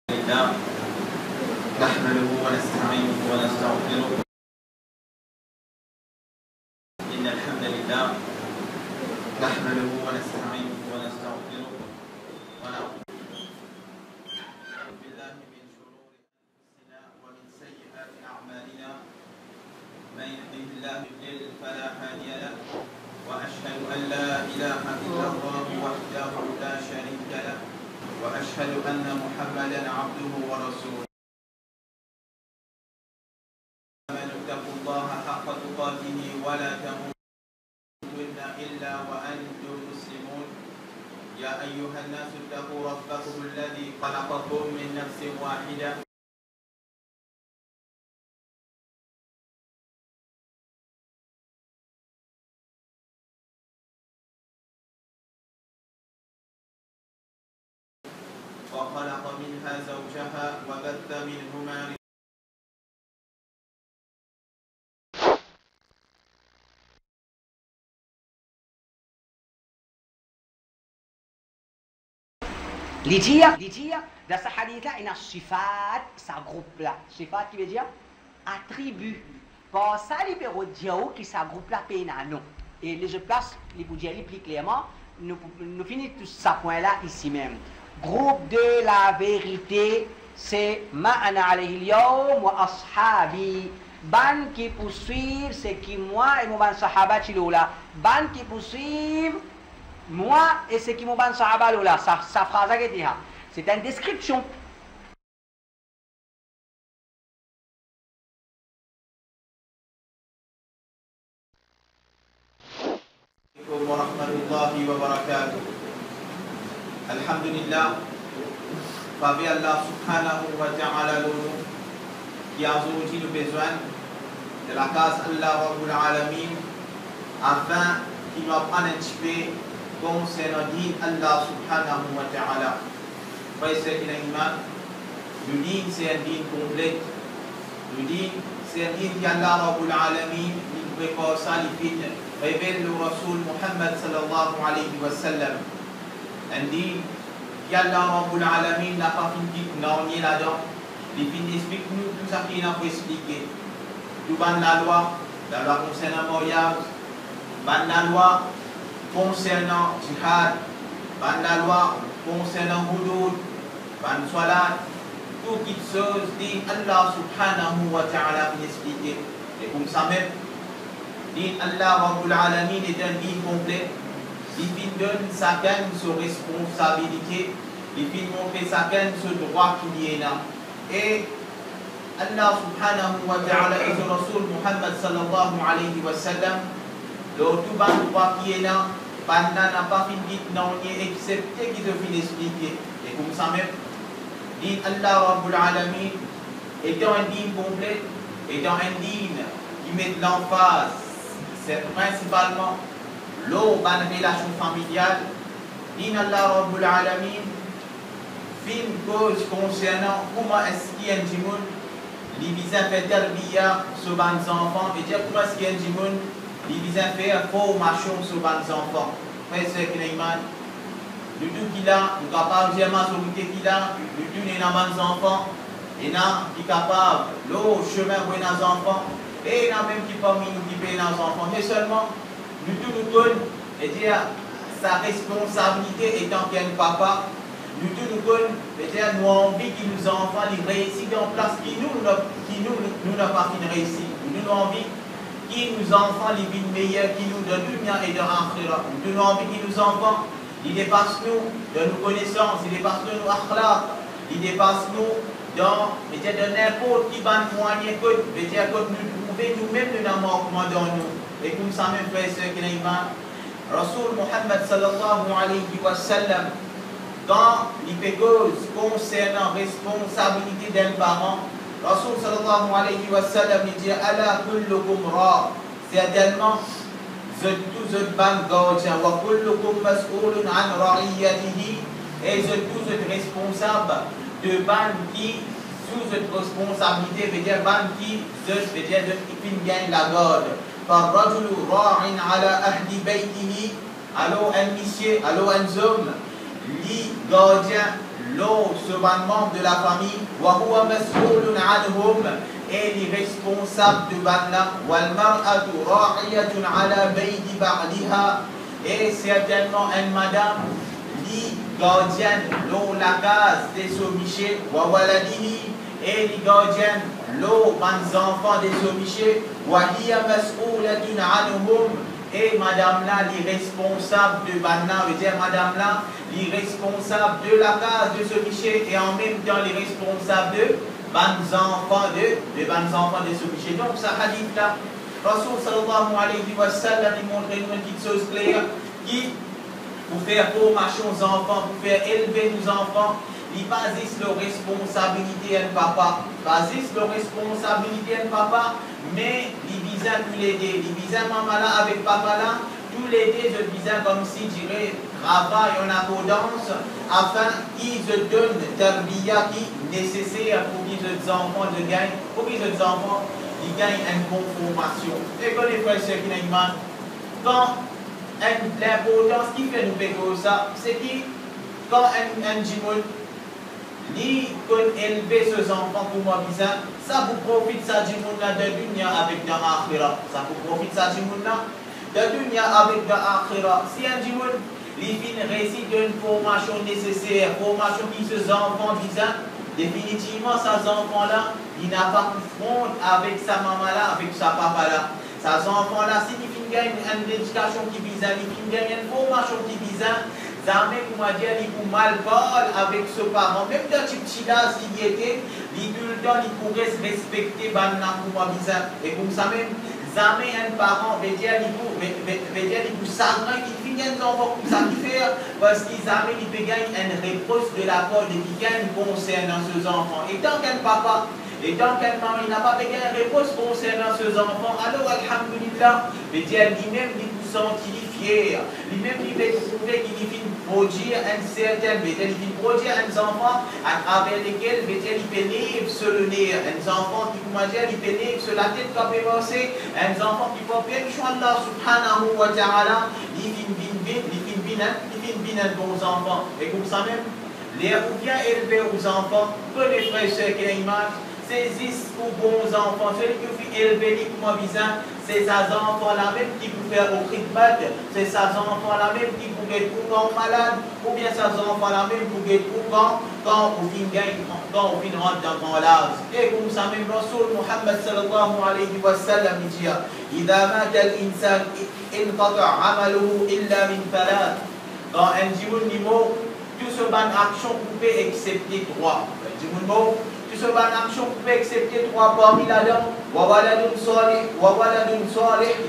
لله نحمده ونستعينه ونستغفره إن الحمد لله نحمده ونستعينه ونستغفره ونعوذ بالله من شرور أنفسنا ومن سيئات أعمالنا من يهده الله يضلل فلا هادي له وأشهد أن لا إله إلا الله وحده لا شريك له وأشهد أن محمدا عبده ورسوله آمنوا اتقوا الله حق تقاته ولا تموتن إلا وأنتم مسلمون يا أيها الناس اتقوا ربكم الذي خلقكم من نفس واحدة وخلق منها زوجها وبث منهما L'idea dans ce hadith-là, il y a sifat, ça groupe là. Sifat qui veut dire attribut. Par ça, il peut dire que ça groupe là, non. Et je place, les vous dire plus clairement, nous finissons tout ce point-là ici même. Groupe de la vérité, c'est ma'ana alayhi al-yawm wa ashabi. Ban qui poursuivent, c'est qui moi et mon ban sahaba chiloula. Ban qui poursuivent, moi et ce qui m'ont ban sahaba là, sa phrase c'est une description. wa rahmatullahi wa barakatuh. Alhamdulillah, Fabi Allah subhanahu wa ta'ala qui a aujourd'hui le besoin de la case Allah Rabbul Alamin afin qu'il nous apprenne un petit peu concernant din Allah subhanahu wa ta'ala. Frère et sœurs qui ont iman, le din c'est un din complet. Le din c'est un din qui Allah Rabbul Alamin il prépare ça, il révèle le Rasoul Muhammad sallallahu alayhi wa sallam. Un din qui Allah Rabbul Alamin n'a pas fini de nous là-dedans. Il explique nous tout ça qu'il a pour expliquer. Tout ban la loi concernant mariage, ban la loi concernant jihad, ban la loi concernant hudud, ban salat, toutes les choses dit Allah subhanahu wa ta'ala pour expliquer. Et comme ça même, dit Allah Rabbul Alamin est un din complet. Il donne chacun sa responsabilité, il montre chacun ce droit qu'il y a. Et Allah subhanahu wa ta'ala et son Rasoul Muhammad sallallahu alayhi wa sallam, le tout ban droit qui est là, Banda n'a pas fini de non excepté qu'il te fin expliquer. Et comme ça même, dit Allah Rabbul Alamin, étant un din complet, étant un din qui met l'emphase, c'est principalement l'eau ban relation familiale, dit Allah Rabbul Alamin, fin cause concernant comment est-ce qu'il y a un djimoun, les visins fait terbiya sur les enfants, et dire comment est-ce qu'il y a un djimoun, les visins fait formation sur les enfants. Frère et sœurs qui ont iman, le tout qu'il a, nous capable de gérer sur qu'il a, le tout n'est pas les enfants, et là, qui est capable, l'eau, chemin pour les enfants, et là même qui parmi nous qui paye les enfants, mais seulement, le tout nous donne, et dire, sa responsabilité étant qu'il y a un papa, nous tout nous donne, peut-être nous envie que nos enfants les réussissent en place qui nous n'a pas fini réussi. Nous avons envie que nos enfants les viennent meilleurs, qui nous donnent dunya et de akhira. Nous avons envie que nos enfants ils dépassent nous de nos connaissances, ils dépassent nos akhlaq, ils dépassent nous dans peut-être de n'importe qui ban moyen que peut-être que nous trouver nous-mêmes de nos manquements dans nous. Et comme ça même frère et sœurs qui n'ont iman, Rasoul Muhammad sallallahu alayhi wa sallam dans l'hypégose concernant responsabilité d'un parent, Rasoul sallallahu alayhi wa sallam dit ala kullukum ra, certainement tous êtes ban gardien wa kullukum mas'ulun an ra'iyatihi, et tous êtes responsables de ban qui sous cette responsabilité veut dire ban qui veut dire de gagne la garde. Par rajulu ra'in ala ahli baytihi, alors un monsieur, alors un homme li gardien ce membre de la famille, وهو مسؤول عنهم, et les responsables de Banna, والمرأة راعية على بيت بعلها, et certainement une madame qui gardienne la case des somichés, وولده, et les gardiennes les enfants des somichés, وهي مسؤولة عنهم, et madame là, les responsables de Banna, veut dire madame là, les responsables de la case de somichés, et en même temps les responsables de enfants de somichés. Donc ce hadith là, Rasoul sallallahu alayhi wa sallam, il montre une petite chose claire qui, pour faire formation aux enfants, pour faire élever nos enfants, ils basent leur responsabilité à papa, mais ils visent tous les deux, ils visent maman là avec papa là, tous les deux je visent comme si je dirais travail en abondance afin qu'ils se donnent terbiya qui est nécessaire pour qu'ils les enfants gagnent, ils gagnent une bonne formation. Et quand les frères et sœurs qui n'ont quand l'importance qui fait nous payer ça, c'est que quand un jimoun dit qu'on élève ses enfants pour moi, ça vous profite ça jimoun là de dunya avec de akhira. Ça vous profite ça jimoun là de dunya avec de akhira. Si un jimoun il vient réciter d'une formation nécessaire, formation qui ses enfants disent, définitivement ces enfants là, il n'a pas confronté avec sa maman là, avec sa papa là. Ces enfants là, s'il gagne une éducation qui vise, il gagne une formation qui vise, jamais pour moi dire, il peut mal parler avec ce parent. Même dans ce petit là, s'il y était, il tout le temps, il pourrait se respecter Banna pour moi vise. Et comme ça même, jamais un parent veut dire, il peut s'agrandir, il finit un enfant comme ça, qui fait, parce qu'il jamais il peut gagner une réponse de la part de quelqu'un concernant ses enfants. Et tant qu'un papa, et tant qu'un maman, il n'a pas gagné une réponse concernant ses enfants, alors, alhamdulillah, veut dire lui-même, il peut sentir fier, lui-même, il veut trouver qu'il peut produire un certain, il peut produire un enfant à travers lesquels, veut dire, il peut lire sur le nez, un enfant qui, comment dire, il peut lire sur la tête quand il peut penser, un enfant qui peut faire, Inch'Allah, subhanahu wa ta'ala, il finit bien un bon enfant. Et comme ça même, les ou bien élever aux enfants, que les frères et sœurs qui ont l'image, saisissent aux bons enfants, celui qui fait élever les comment visant, c'est ces enfants-là même qui peuvent faire au khidmat, c'est ces enfants-là même qui peuvent être quand malade, ou bien ces enfants-là même qui peuvent être quand on finit rentre dans grand l'âge. Et comme ça même, Rasoul Muhammad sallallahu alayhi wa sallam dit, إذا مات الإنسان انقطع عمله إلا من ثلاث. Quand un djimoun mot, tout ce ban action pouvait accepter trois. Un djimoun mot, tout ce ban action pouvait accepter trois parmi là-dedans. وَوَلَدٌ صَالِحٌ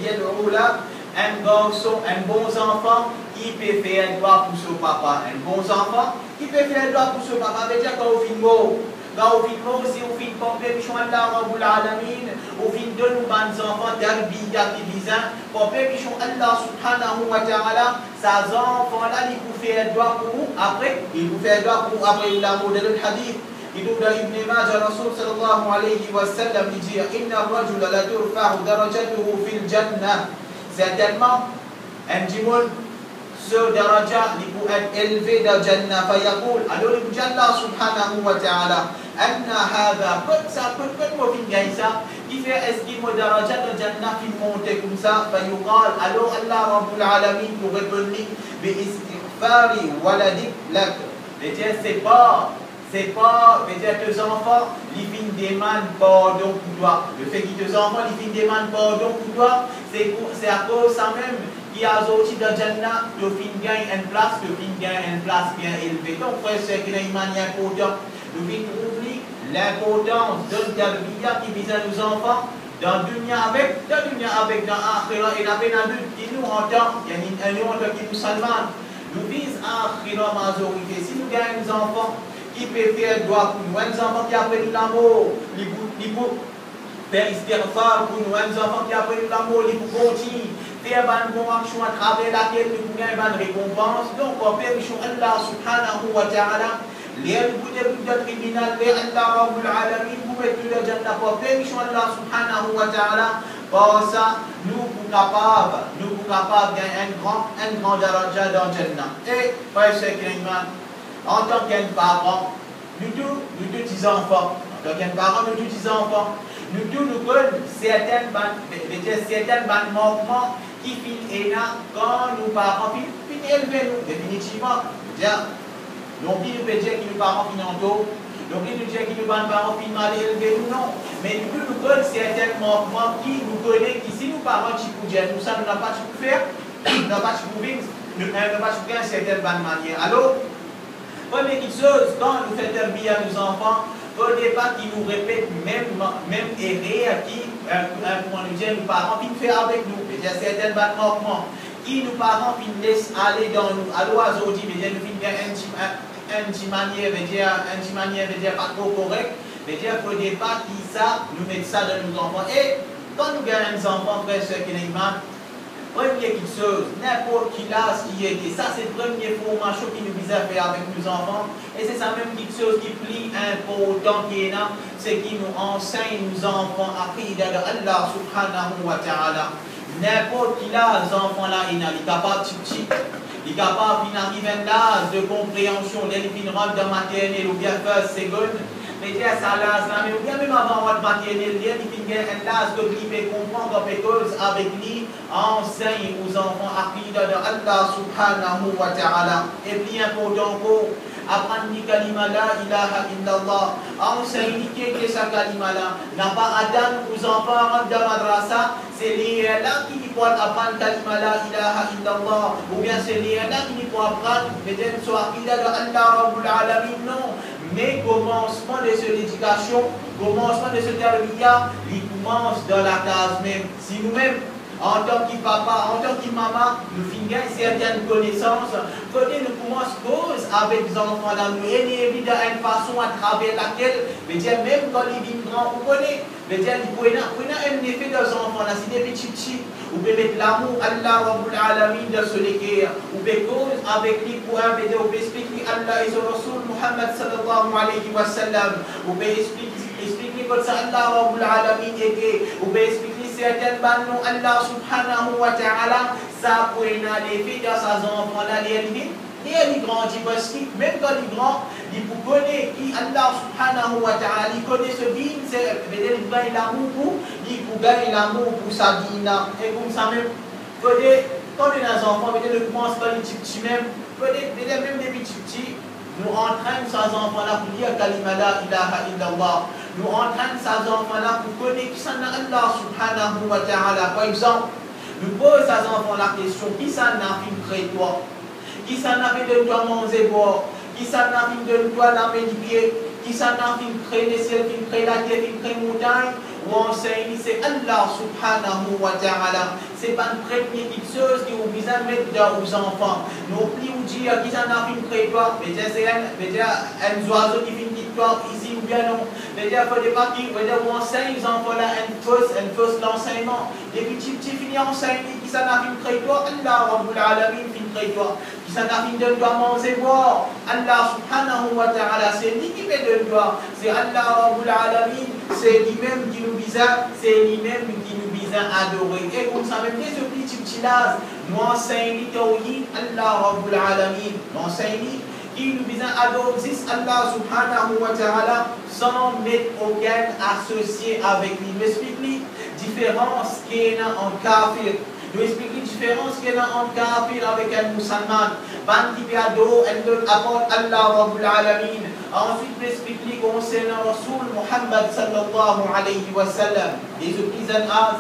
يَدْعُو لَهُ. Un garçon, un bon enfant qui peut faire droit pour son papa. Un bon enfant qui peut faire droit pour son papa. Ça veut dire quand on finit mot, si on finit pour faire Allah Rabbul Alamin, on finit de nos bons enfants d'Arbiya qui disent, pour faire Allah subhanahu wa ta'ala, ces enfants-là, ils peuvent faire droit pour nous. Après, ils peuvent faire droit pour après la mot de le hadith. Il nous dit Ibn Majah, Rasoul sallallahu alayhi wa sallam, il dit, Inna rajula la turfa'u darajatuhu fil jannah. Certainement, un djimoun, ce daraja, il peut être élevé dans Jannah, fayaqul, alors il dit Allah subhanahu wa ta'ala, anna hadha, ça peut moi finir ça, qui fait estimé daraja dans Jannah, qui monte comme ça, fayuqal, alors Allah Rabbul Alamin pour répondre, bi istighfari waladik lak. C'est-à-dire, c'est pas, veut dire, tes enfants, ils viennent demander pardon pour toi. Le fait que tes enfants, ils viennent demander pardon pour toi, c'est à cause ça même qui a sorti dans Jannah, tu gagnes une place, bien élevée. Donc, frère, c'est une manière importante. Nous venons trouver l'importance de la qui vise à nos enfants dans le dunya avec, dans l'akhira et la peine qui nous entend, il y a un autre qui nous salman. Nous visons l'akhira majorité. Si nous gagnons des enfants, qui peut faire droit pour nous, un enfant qui a pris l'amour, il peut faire istighfar pour nous, un enfant qui a pris l'amour, il peut continuer, faire une bonne action à travers laquelle nous pouvons avoir une récompense. Donc, on peut Allah subhanahu wa ta'ala, les tribunal, les Allah Rabbul Alamin, vous mettez le Jannah, pour faire Allah subhanahu wa ta'ala, pour ça, nous sommes capables de gagner un grand daraja dans Jannah. Et, frère, c'est en tant qu'un parent, nous tous petits enfants, en tant qu'un parent, nous tous petits enfants, nous tous nous connaissons certains manquements qui finissent quand nos parents finissent élever nous, définitivement. Non plus nous peut dire que nos parents finissent en dos, non plus nous dire que nos parents finissent mal élevés nous, non. Mais nous connaissons certains manquements qui nous connaissent, qui si nos parents qui nous disent, nous ça, nous n'avons pas tout faire, nous n'avons pas tout vivre, nous n'avons pas tout faire d'une certaine manière. Alors, première chose, quand nous faisons bien à nos enfants, il ne faut pas qu'ils nous répètent même erreur qui, pour nous dire, nos parents qui nous font avec nous. Il y a certains manquements qui nos parents qui nous laissent aller dans nous. Alors, aujourd'hui, nous finissons une manière, pas trop correcte. Il ne faut pas qu'ils nous mettent ça dans nos enfants. Et quand nous gagnons des enfants, frères et sœurs, qui sont première chose, n'importe qui âge qui est, ça c'est la première formation qui nous vise à faire avec nos enfants. Et c'est ça même quelque chose qui est plus important qui est là, c'est qu'il nous enseigne nos enfants à prier de Allah subhanahu wa ta'ala. N'importe qui âge, les enfants là, il est capable de petit, il est capable d'arriver à l'âge de compréhension, il rentre dans maternelle ou bien first, seconde. Mais dire ça là, mais bien même avant votre maternelle, il y a un l'âge de qui peut comprendre quelque chose avec lui, enseigne aux enfants à prier de Allah subhanahu wa ta'ala. Et bien important pour apprendre ni kalima la ilaha illallah, enseigne que sa kalima là, n'a pas Adam aux enfants rentrent dans madrasa, c'est les là qui peuvent apprendre kalima la ilaha illallah, ou bien c'est les là qui peuvent apprendre, peut-être soit aqida de Allah rabbul alamin, non. Mais commencement de cette éducation, commencement de ce terbiya, il commence dans la case même. Si nous-mêmes, en tant que papa, en tant que maman, nous finissons certaines connaissances, côté nous commençons cause avec les enfants là, nous évidemment une façon à travers laquelle, même quand ils viennent grands, vous connaissez, il y a un effet dans les enfants là, c'est des petits, vous pouvez mettre l'amour, Allah Rabbul Alamin dans ce léguer, vous pouvez cause avec lui pour un vous pouvez expliquer Allah et son Rasul Muhammad sallallahu alayhi wa sallam, vous pouvez expliquer comme ça Allah Rabbul Alamin est, vous pouvez expliquer certaines bannes Allah subhanahu wa ta'ala, ça pour les filles dans ses enfants là, les grandit parce que même quand ils grandissent, ils connaissent qui Allah subhanahu wa ta'ala, ils connaissent ce din, c'est peut-être qu'ils gagnent l'amour pour, ils gagnent l'amour pour sa din. Et comme ça même, peut-être, quand on est des enfants, peut-être le commence par les petits même, peut-être même des petits, nous entraînons ces enfants-là pour dire kalima la ilaha illallah. Nous entraînons ces enfants-là pour connaître qui c'est Allah subhanahu wa ta'ala. Par exemple, nous posons ces enfants la question, qui ça n'a fait créer toi? Qui ça n'a fait de toi manger boire? Qui ça n'a fait de toi laver les pieds? Qui ça n'a fait créer les ciels, créer la terre, créer les montagnes? Ou enseigne, c'est Allah subhanahu wa ta'ala. C'est pas une première chose qui vous besoin de mettre dans vos enfants. Non plus vous dire qui ça n'a fait créer toi? Mais c'est un oiseau qui fait une petite toi ici ou bien non. Mais il faut pas qui vous enseigne les enfants là un fausse l'enseignement. Les petits finissent enseigner qui ça n'a fait créer toi? Allah Rabbul Alamin fait créer toi. Qui ça n'a fait de toi manger boire? Allah subhanahu wa ta'ala, c'est lui qui fait de toi. C'est Allah Rabbul Alamin, c'est lui-même qui nous vise, c'est lui-même qui nous vise à adorer. Et comme ça, même dès ce petit là, nous enseignons Tawhid, Allah Rabbul Alamin, nous enseignons qui nous vise à adorer Allah subhanahu wa ta'ala sans mettre aucun associé avec lui. Nous expliquons la différence qu'il y a en kafir. Nous expliquons la différence qu'il y a en kafir avec un musulman. Bandi biado, elle apporte Allah Rabbul Alamin. Ensuite, nous expliquons concernant Rasul Muhammad sallallahu alayhi wa sallam. Les obligeants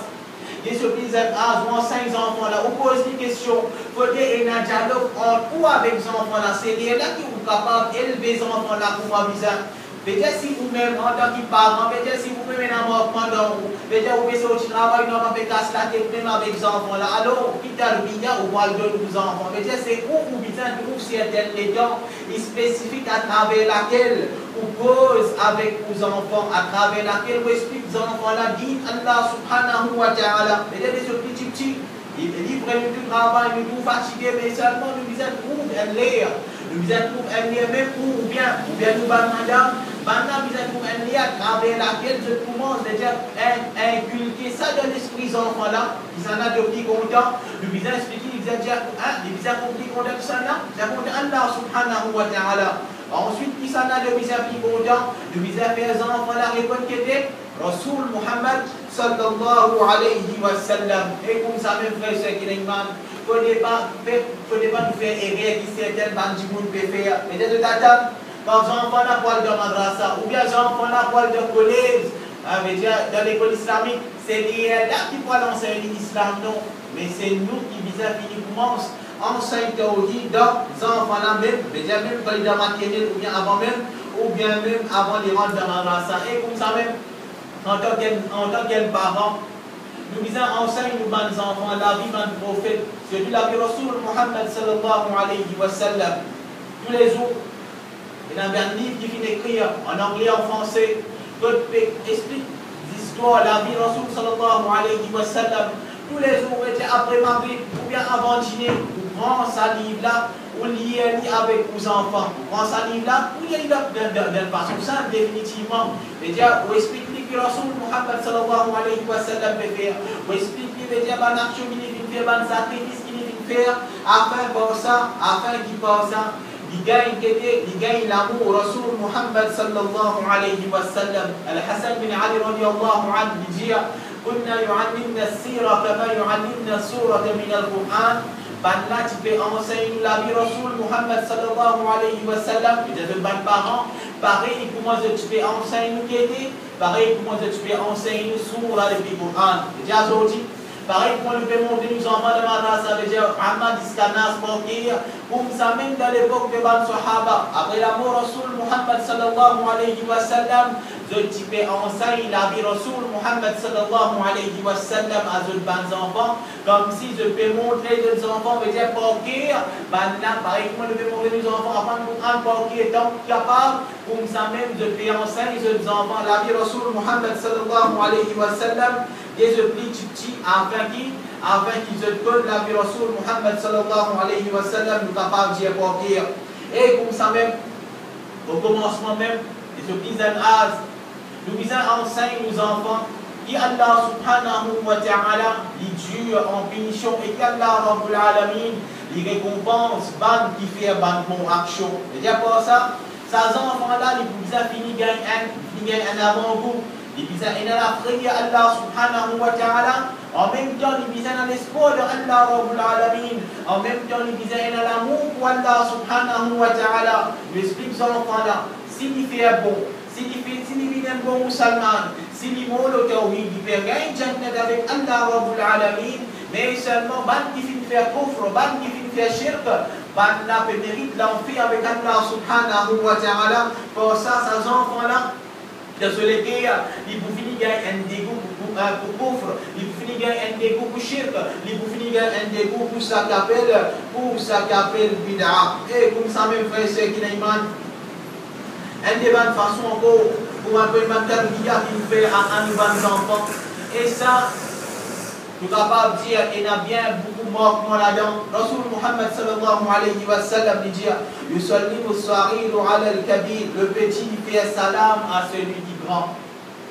ou 5 enfants là, on pose des questions. Il faut qu'il y ait un dialogue entre ou avec les enfants là. C'est là qui sont capables d'élever les enfants là pour moi bizarre. Peut-être si vous-même, en tant que parent, peut-être si vous-même un enfant dans vous, peut-être vous pouvez sortir travail, vous pouvez casser la tête même avec les enfants là. Alors, quitte à le bien, vous pouvez le donner aux enfants. Peut-être c'est où vous besoin de trouver certaines légendes spécifiques à travers laquelle vous pose avec vos enfants, à travers laquelle vous expliquez aux enfants là, dit Allah subhanahu wa ta'ala. Peut-être des petits, ils prennent du travail, ils sont fatigués, mais seulement nous besoin de trouver un l'air. Nous besoin de trouver un lien même ou bien nous madame, maintenant nous besoin de trouver un lien à travers laquelle je commence déjà à inculquer ça dans l'esprit des enfants là, ils en ont de petits contents, nous besoin d'expliquer ils ont accompli contre ça, c'est contre Allah subhanahu wa ta'ala. Ensuite, qui s'en a de bizarre plus content, de bizarre faire les enfants la réponse qui était Rasul Muhammad sallallahu alayhi wa sallam. Et comme ça, mes frères, c'est qu'il y a une man. Il ne faut pas nous faire errer qui certaines bandits peuvent faire. Mais de tata, quand les enfants n'ont pas de madrasa, ou bien les enfants n'ont pas de collège, dans l'école islamique, c'est là qui pourra enseigner l'islam, non. Mais c'est nous qui bizarre fini commence. Enseigne théorie dans les enfants là même, même quand ils ont maternelle ou bien avant même avant de rentrer dans la madrasa. Et comme ça même, en tant que parent, nous disons enseigne nous les enfants la vie d'un prophète, surtout la vie Rasul Muhammad sallallahu alayhi wa sallam. Tous les jours, il y a un livre qui finit d'écrire en anglais, en français, qui explique l'histoire, la vie Rasul sallallahu alayhi wa sallam. Tous les jours, après Maghrib ou bien avant dîner, prend sa livre là, ou lit avec vos enfants. Prend sa livre là, ou lit de façon simple, définitivement. C'est-à-dire, vous expliquez que Rasul Muhammad sallallahu alayhi wa sallam peut faire. Vous expliquez que les actions qu'il fait, les sacrifices qu'il fait, afin qu'il pense ça, il gagne l'amour Rasul Muhammad sallallahu alayhi wa sallam. Al-Hassan bin Ali radiallahu anhu dit, كنا يعلمنا السيرة كما يعلمنا السورة من القرآن. Là, tu peux enseigner la vie Rasul Muhammad sallallahu alayhi wa sallam. Tu es un bon parent. Pareil, comment tu peux enseigner nous pareil, comment tu peux enseigner nous sur la vie Coran. Déjà, aujourd'hui, pareil, comment nous pouvons monter nous enfants de madrasa, déjà, Muhammad Iskanas, comme ça, même dans l'époque de Ban Sahaba, après la mort Rasul Muhammad sallallahu alayhi wa sallam, tu peux enseigner la vie Rasul Muhammad sallallahu alayhi wa sallam à nos enfants, comme si je peux montrer aux enfants, je veux dire, là, pareil, comment nous pouvons montrer nos enfants, apprendre le Coran, pour qui est capable, comme ça même, je peux enseigner aux enfants la vie Rasul Muhammad sallallahu alayhi wa sallam, des petits afin qu'ils se donnent la vie Rasul Muhammad sallallahu alayhi wa sallam, nous capables d'y apporter. Et comme ça même, au commencement même, les petits âges, nous enseignons nos enfants qui Allah subhanahu wa ta'ala les dure en punition et qui Allah rabbul alamin les récompense ban qui fait ban bon action. Et dire pour ça, ces enfants-là, les plus finis gagnent un avant-goût. Les plus la prière Allah subhanahu wa ta'ala. En même temps, les plus l'espoir de Allah rabbul alamin. En même temps, les plus l'amour pour Allah subhanahu wa ta'ala. Je explique ces enfants-là. S'il fait bon, s'il est un bon musulman, s'il est bon le tawhid, il peut gagner Jannat avec Allah rabbul alamin, mais seulement ban qui finit faire kufr, ban qui finit faire shirk, ban là peut mérite l'enfer avec Allah subhanahu wa ta'ala. Pour ça, ces enfants-là, de se léguer, ils vous finissent gagner un dégoût pour kufr, ils vous finissent gagner un dégoût pour shirk, ils vous finissent gagner un dégoût pour ça qu'appelle bid'a. Et comme ça, même frère, c'est qui n'a une bonne façon encore pour un peu de matériel qu'il fait à nos enfants. Et ça, nous sommes capables de dire, il y a bien beaucoup de là-dedans. Rasul Muhammad sallallahu alayhi wa sallam dit, Yusallimu as-saghiru ala al-kabir. Le petit, il fait salam à celui qui est grand.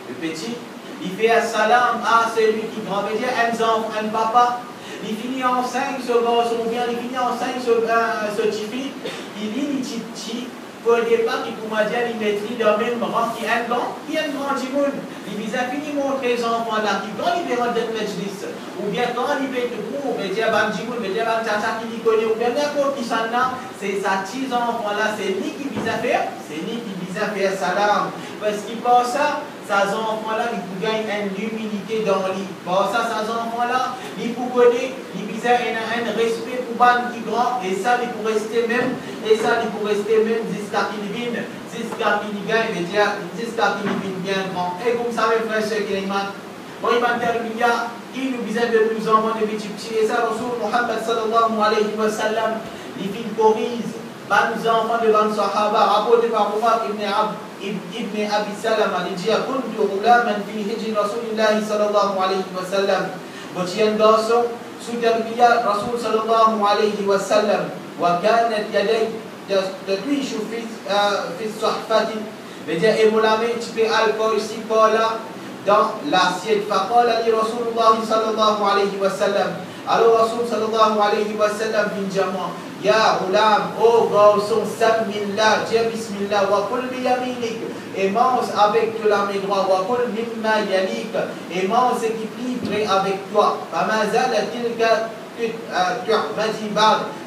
Le petit, il fait salam à celui qui est grand. Il veut dire, un papa, il finit en 5 secondes, ou bien il finit en 5 ce tipi, il lit les tipi. Pour le départ, il commence à maîtriser dans le même rang qui est un grand du monde. Il a fini de montrer les enfants là qui, quand ils verront dans le majlis, ou bien quand ils verront le groupe, ils disent Banjimoun, ils disent Tata qui les connaît, ou bien n'importe qui s'en a, c'est sa petits enfants là, c'est lui qui vise à faire, salam. Parce qu'il pense ça, ces enfants là, ils gagnent une humilité dans lui. Pour ça, ces enfants là, ils pour connaître, ils visent un respect pour ban qui grand, et ça, ils pour rester même jusqu'à qu'il vienne, jusqu'à qu'il gagne, jusqu'à qu'il vienne bien grand. Et comme ça, mes frères, c'est qu'il y a bon, il va terminer, qui nous disait de nous envoyer des petits, et ça, Rasul Muhammad sallallahu alayhi wa sallam, les filles corriges, nos enfants de Ban Sahaba, rapporté par Umar ibn Abi Salama, il dit, Kuntu ghulaman fi hijri Rasulillahi sallallahu alayhi wa sallam. Voici un garçon, sous terbiya Rasul sallallahu alayhi wa sallam, wa kanat yaday tadwishu fi sahfati. C'est-à-dire, et mon ami, tu peux alcool ici, par là, dans l'assiette. Faqala li Rasulullah sallallahu alayhi wa sallam, Alors Rasul sallallahu alayhi wa sallam bin Jama, Ya Ulam, oh garçon, Samillah, dis Bismillah, wa kul bi yaminik, et mange avec de la main droite, wa kul mimma yalik, et mange ce qui plie près avec toi. Famazal tilka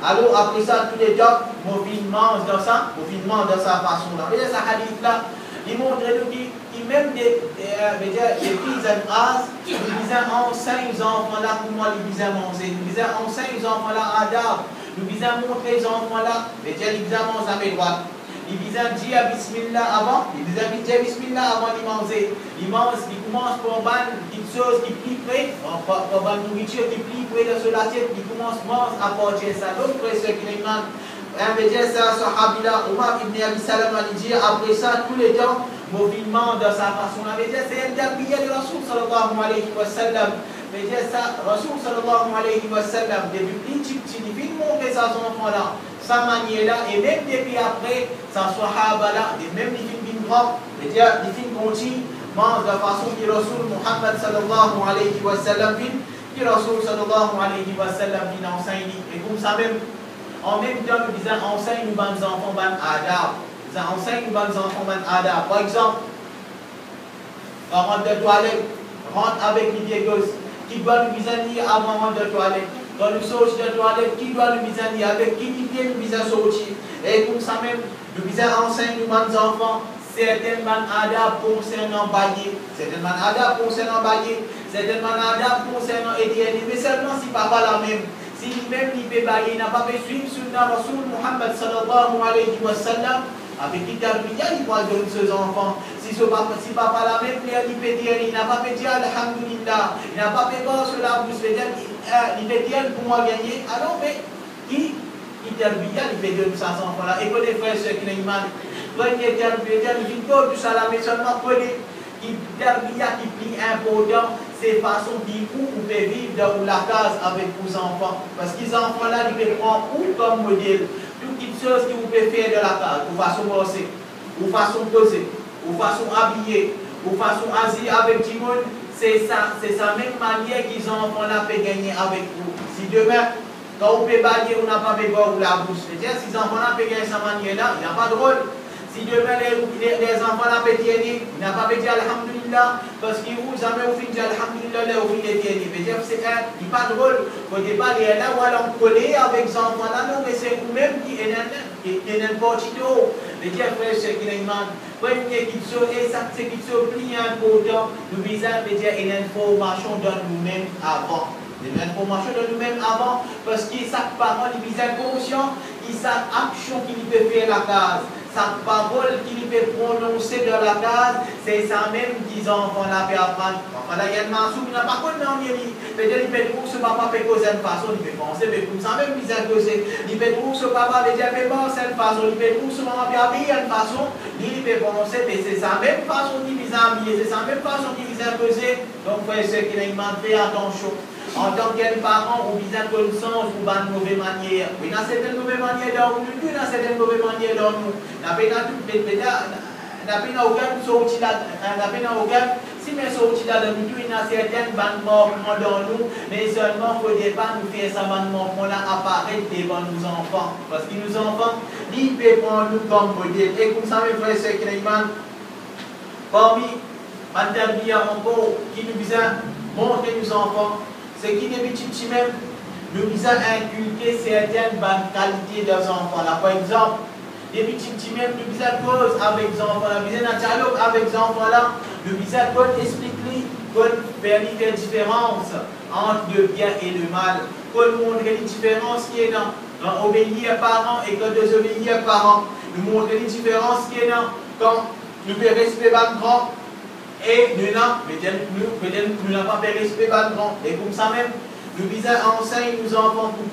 alors après ça, tous les gens, mon film mange dans ça, façon-là. Et ce hadith-là, il montre qu'il même des filles en as, ils disaient enseigne aux enfants-là comment ils disaient manger, ils disaient enseigne aux enfants-là adab, nous disaient montrer aux enfants-là, mais ils disaient manger à mes droites. Il disait dire Bismillah avant, il disait dire Bismillah avant de manger. Il commence par une chose qui plie près, par une nourriture qui plie près de son assiette, il commence à manger ça. Donc, après ce qu'il demande, ça, Sahabila, Omar ibn Abi Salam a dit, après ça, tous les temps, mouvement de sa façon. C'est un tabiyya de Rasul sallallahu alayhi wa sallam. Mais ça, Rasul sallallahu alayhi wa sallam, depuis petit, il vient montrer ses enfants-là, sa manière-là, et même depuis après, sa sahaba-là, et même les films grands, les films continuent, mange de façon que Rasul Muhammad sallallahu alayhi wa sallam vient, que Rasul sallallahu alayhi wa sallam vient enseigner. Et comme ça même, en même temps, nous disons, enseigne nos bonnes enfants, bonnes adab. Nous enseigne nos bonnes enfants, bonnes adab. Par exemple, on rentre de toilette, rentre avec les pieds gauches. Qui doit nous viser avant de toilette. Dans le sortir de toilette, qui doit nous viser avec qui vient nous viser sortir. Et comme ça même, nous visons enseigner nos enfants certaines adab concernant bailler, certaines adab concernant bailler, certaines adab concernant étienne. Mais seulement si papa la même, si lui-même il peut bailler, il n'a pas fait suivre Sunnah Rasul Muhammad sallallahu alayhi wa sallam. Avec qui il va donner ses enfants. Si papa la même il peut dire, il n'a pas fait dire Alhamdulillah, il n'a pas fait voir sur la bouche, il peut dire pour moi gagner. Alors, mais qui il peut donner ses enfants-là. Et que les frères, ceux qui n'ont pas premier terbiya, il vient pas du salam, mais seulement prenez qui plie important, c'est façon où vous pouvez vivre dans la case avec vos enfants. Parce que les enfants-là, ils peuvent prendre comme modèle. Toutes les choses que vous pouvez faire de la case, ou façon bosser, ou façon poser, ou façon habiller, ou façon agir avec tout le monde, c'est sa même manière qu'ils enfants-là peuvent gagner avec vous. Si demain, quand vous pouvez bailler, vous n'avez pas besoin de la bouche. C'est-à-dire, si les enfants-là peuvent gagner cette manière-là, il n'y a pas de rôle. Si demain les enfants-là peuvent dire, il n'a pas dit Alhamdulillah, parce que vous jamais vous finissez Alhamdulillah, là vous finissez dire, c'est il pas de rôle. Au départ, il est là où on connaît avec les enfants-là, non, mais c'est vous-même qui est n'importe où. Les frères, c'est qui est man. Premier qui sont, et ça, c'est qui sont plus important, nous visons à dire une information de nous-mêmes avant. Une information de nous-mêmes avant, parce que chaque parent, il vise conscient, il sait action qu'il peut faire la case. Sa parole qu'il peut prononcer dans la case, c'est ça même qu'ils enfants-là peuvent apprendre. Voilà, il y a un mansou, il n'a pas connu en Yéli. Peut-être qu'il peut trouver ce papa peut causer une façon, il peut penser, mais comme ça même, il a causé. Il peut trouver ce papa peut dire, mais bon, c'est une façon, il peut trouver ce maman peut habiller une façon, il peut penser, mais c'est sa même façon qu'il vise à habiller, c'est sa même façon qu'il vise à causer. Donc, frère, c'est qu'il a une main fait attention. En tant que parent, on vise à connaissance ou une mauvaise manière. Oui, il y a certaines mauvaises manières dans nous, il y a certaines mauvaises manières dans nous. N'a pas aucun sorti là, si mes sorties là dans nous, il y a certaines bandes mortes dans nous, mais seulement il ne faut pas nous faire ça bande mort là apparaître devant nos enfants. Parce que nos enfants, ils peuvent prendre nous comme modèle. Et comme ça, mes frères, c'est que les gens, parmi les encore qui nous visent à montrer nos enfants, c'est qui des petits même, nous visons à inculquer certaines bonnes qualités des enfants. Là, par exemple, des petits même, nous visons à cause avec les enfants, nous visons à dialogue avec les enfants là, nous visons à expliquer, faire la différence entre le bien et le mal, pour montrer les différences qui est dans obéir aux parents et quand désobéir aux parents, nous montrer les différences qui est dans quand nous faisons respect aux grands. Et nous n'avons pas fait respect par le grand. Et comme ça même, nous visons à enseigner nos enfants pour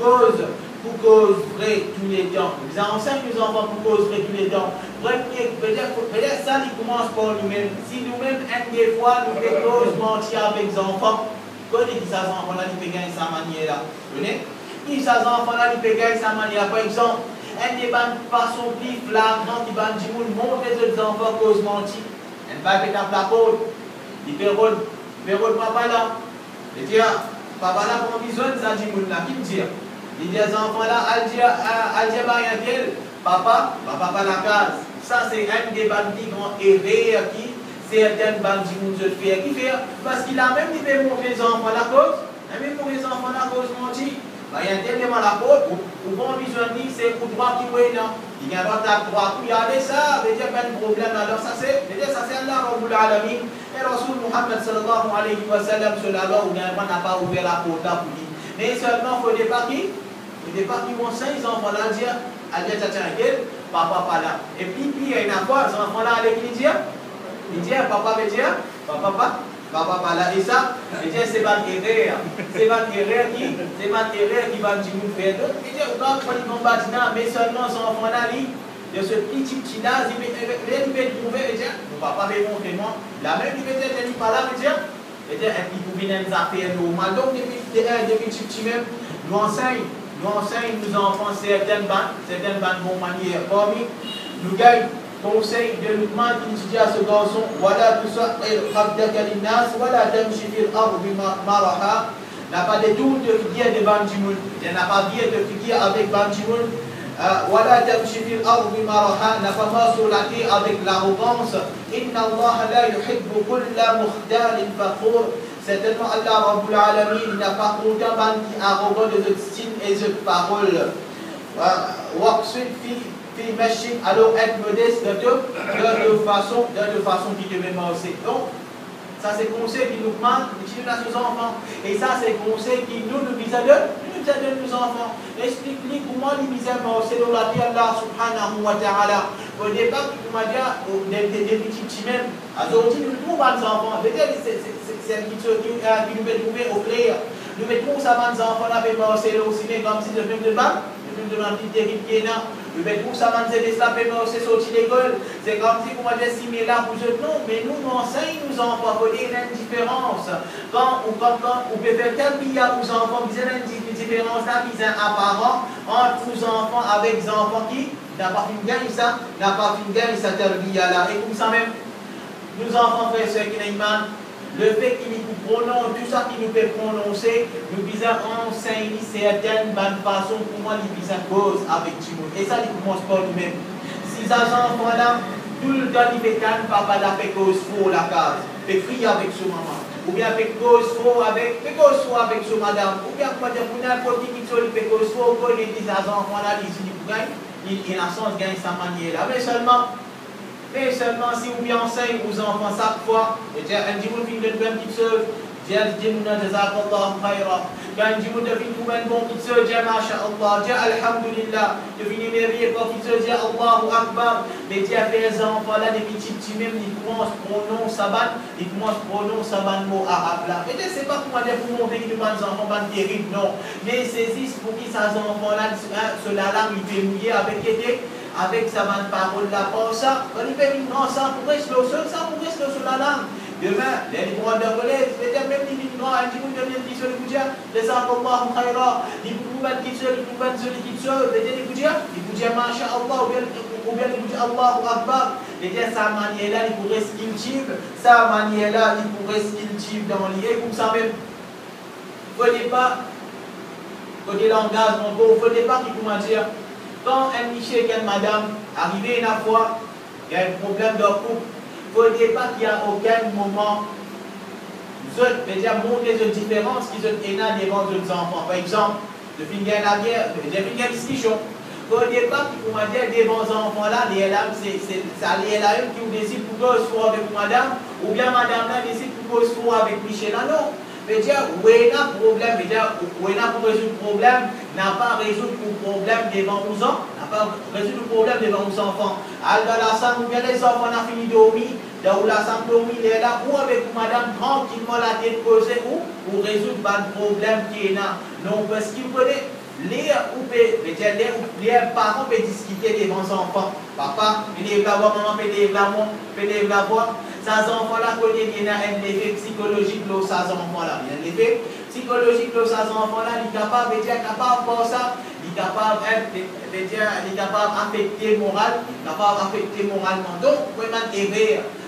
cause vrai tous les temps. Nous visons à enseigner nos enfants pour cause vrai tous les temps. Peut-être ça, il commence par nous-mêmes. Si nous-mêmes, des fois, nous faisons cause mentir avec les enfants, quand ils disent à ces enfants-là, ils peuvent gagner sa manière-là. Vous voyez? Ils disent à ces enfants-là, ils peuvent gagner sa manière. Par exemple, des façons plus flagrantes qui vont dire, montrer aux enfants cause mentir. Elle va péter la côte, il fait rôle papa là. Il dit, papa là, pour besoin de ça, dit moun là, qui me dit? Il dit, les enfants là, al dit, papa pas la case. Ça, c'est un des bandits qui ont erré, qui, certaines bandits qui nous fait, qui fait, parce qu'il a même dit, montrer les enfants la cause, et même pour les enfants la cause, mon dit, il y a tellement la côte, ou bon besoin de c'est pour droit qui est non. Il y a pas de droit, il y a ça, il y a pas de problème. Alors ça c'est Allah Rabbul Alamin. Et Rasul Muhammad sallallahu alayhi wa sallam, cela là où n'a pas ouvert la porte pour lui. Mais seulement, il faut départ qui vont 5 enfants là dire, à dire, papa pas là. Et puis, il y a une fois, les enfants là avec lui dire, papa veut dire, papa pas là. Et ça, c'est pas erreur. C'est pas erreur qui va nous faire. Il dit, on va prendre une bâtiment, mais seulement son enfant là, de ce petit là, il va trouver, il dit, mon papa va montrer moi. La même, il va dire, il pas là, il dit, et puis pour venir nous affaires normales. Donc, depuis petit même, nous enseignons nos enfants certaines bandes vont manier. Parmi nous gagnons conseil de Luqman qui dit à ce garçon, voilà tout ça, voilà n'a pas de doute de figuier de Banjimoun, il n'a pas bien de figuier avec Banjimoun, voilà tamshifil arbi maraha, n'a pas marché sur la terre avec l'arrogance, inna Allah la yuhibbu kulla mukhdalin fakhur. Certainement, Allah Rabbul Alamin n'a pas content qui arrogant de notre style et de paroles. Alors être modeste de façon qui te met aussi. Donc, ça c'est conseil qui nous demande de tirer à nos enfants. Et ça c'est conseil qui nous vise à nos enfants. Explique-lui comment les misères c'est dans la vie Allah subhanahu wa ta'ala. Au départ, tu m'as dit, des petits même, aujourd'hui nous trouvons les enfants. Peut-être c'est qui nous met trouver au clair. Nous mettons ça les enfants là, c'est au cinéma comme si le film de bain, le film de la petite terrible qui est là. Nous mettons ça les enfants, c'est sorti l'école. C'est comme si vous m'avez estimé là, vous êtes non, mais nous enseignons nos enfants, vous avez une différence. Quand on peut faire tel billard aux enfants, vous avez une différence là, qui est apparent entre nos enfants avec des enfants qui n'a pas fait gagner ça, tel billard là. Et comme ça même, nos enfants, frères et sœurs qui n'ont le fait qu'ils nous prononcent, tout ça qu'ils nous fait prononcer, nous visons enseigner certaines bonnes façons comment ils visent cause avec Timon. Et ça, ils commencent par nous-mêmes. Si ces enfants-là, tout le temps, ils fait calme, papa l'a fait cause faux la case, fait crier avec son maman, ou bien fait cause faux avec son madame, ou bien pour n'importe qui fait cause faux, quand ils disent à ces enfants-là, ils disent il a sens de gagner sa manière-là. Mais seulement si vous bien enseignez aux enfants chaque fois, et dire, un dimanche, il y a une petite soeur, dire, jazakallah khayra. Quand un dimanche, il y a une bonne petite soeur, dire, masha'Allah, dire, alhamdulillah, de venir mériter pour petite soeur, dire, Allahu Akbar. Mais dire, les enfants là, des petits même, ils commencent à prononcer saban mot arabe là. Et c'est pas pour dire pour montrer que les enfants sont terribles, non. Mais saisissent pour qu'ils ces enfants là, cela là, ils peuvent mouiller avec sa bonne parole là, pour ça, quand il fait une grande ça pourrait se lancer, sur la langue. Demain, les droits de relève, peut-être même les migrants, un petit peu de bien qui se le dire, les Allah khayra, les pouvaient qui se le peut-être les dire, masha'Allah, ou bien les dire Allahu Akbar, et dire sa manière là, il pourrait se cultive, dans l'idée, comme ça même. Il ne faut pas, côté langage, il ne faut pas qu'il comment dire. Quand un monsieur et une madame arrivent une fois, il y a un problème de couple, il ne faut pas qu'il n'y a aucun moment, vous montrer les différences qu'ils ont devant les enfants. Par exemple, depuis qu'il y a la guerre, depuis qu'il y a une discussion, il ne faut pas qu'il devant les enfants là, c'est l'ILAM qui décide pour que je sois avec madame, ou bien madame là décide pour que je sois avec Michel. Non. Où est le problème, pour résoudre le problème, n'a pas résoudre le problème devant nos enfants, Alors la sang, ou bien les enfants ont fini de dormir, là où la sang dormir, il est là, ou avec madame tranquillement la tête posée, ou pour résoudre le problème qui est là. Non, parce qu'il connaît. Les parents peuvent discuter devant les enfants. Papa, il va voir, maman, il va voir. Ces enfants-là, il y a un effet psychologique pour ces enfants-là. Il y a un effet psychologique pour ces enfants-là. Il est capable de faire ça. Il est capable d'affecter moralement. Donc, vraiment, il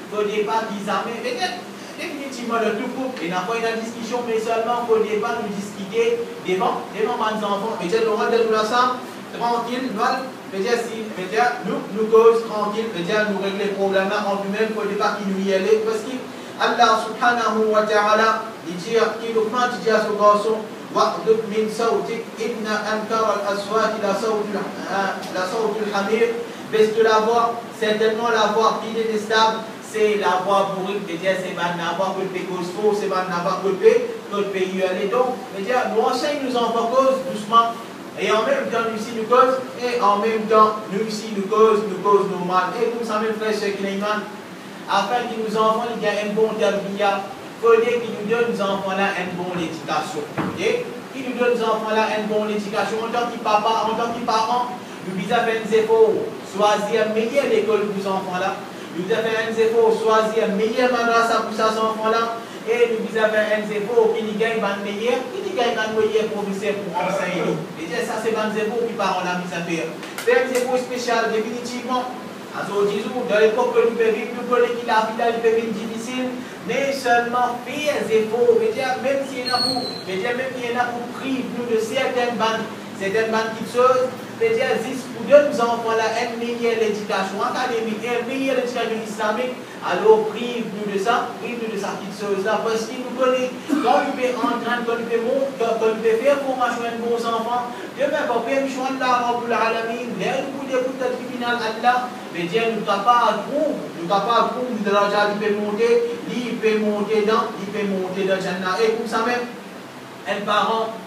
faut pas qu'ils amènent. Définitivement, effectivement le tout couple, il n'a pas une discussion, mais seulement pour ne pas nous discuter devant les enfants. Et c'est le rôle de nous là ça, tranquille, mal, nous cause tranquille, nous régler les problèmes en nous-mêmes pour ne pas qu'il nous y aller. Parce que Allah subhanahu wa ta'ala, il dit qu'il augmente à ce garçon, واغضب من صوتك إن أنكر الأصوات لصوت الحمير. Baisse de la voix, certainement la voix plus détestable, c'est la voix bourrine, c'est-à-dire c'est la voix que le pays cause faux, c'est la voix que le pays y donc, c'est-à-dire nous enseignons nous en cause doucement, et en même temps nous ici nous cause, et en même temps nous ici nous cause nos mal. Et comme ça même frère Cheikh Neyman, afin que nos enfants il y a un bon terbiya, il faut dire qu'il nous donne nos enfants là une bonne éducation. Qu'il nous donne nos enfants là une bonne éducation en tant que papa, en tant que parent, nous visons à faire des efforts. Choisir une meilleure école pour ces enfants-là. Nous devons faire un effort, choisir une meilleure madrasa pour ces enfants-là. Et nous devons faire un effort qui gagne un meilleur professeur pour enseigner. Et ça, c'est un effort qui parle en mise à faire. Faire un effort spécial, définitivement. Dans l'époque que nous vivons, nous connaissons que la vie est difficile, mais seulement faire des efforts. Même s'il y en a pour priver nous de certaines bandes petites choses. C'est-à-dire, pour donner nos enfants-là une meilleure éducation académique et une meilleure éducation islamique, alors prive-nous de ça petite chose-là, parce qu'il nous connaît, quand nous peut entendre, quand nous peut faire formation à nos enfants, demain, pour faire le choix de la Rabbul Alamin, nous pouvons écouter le tribunal Allah, mais Dieu nous capable de l'argent, il peut monter dans le Jannah. Et comme ça même, un parent,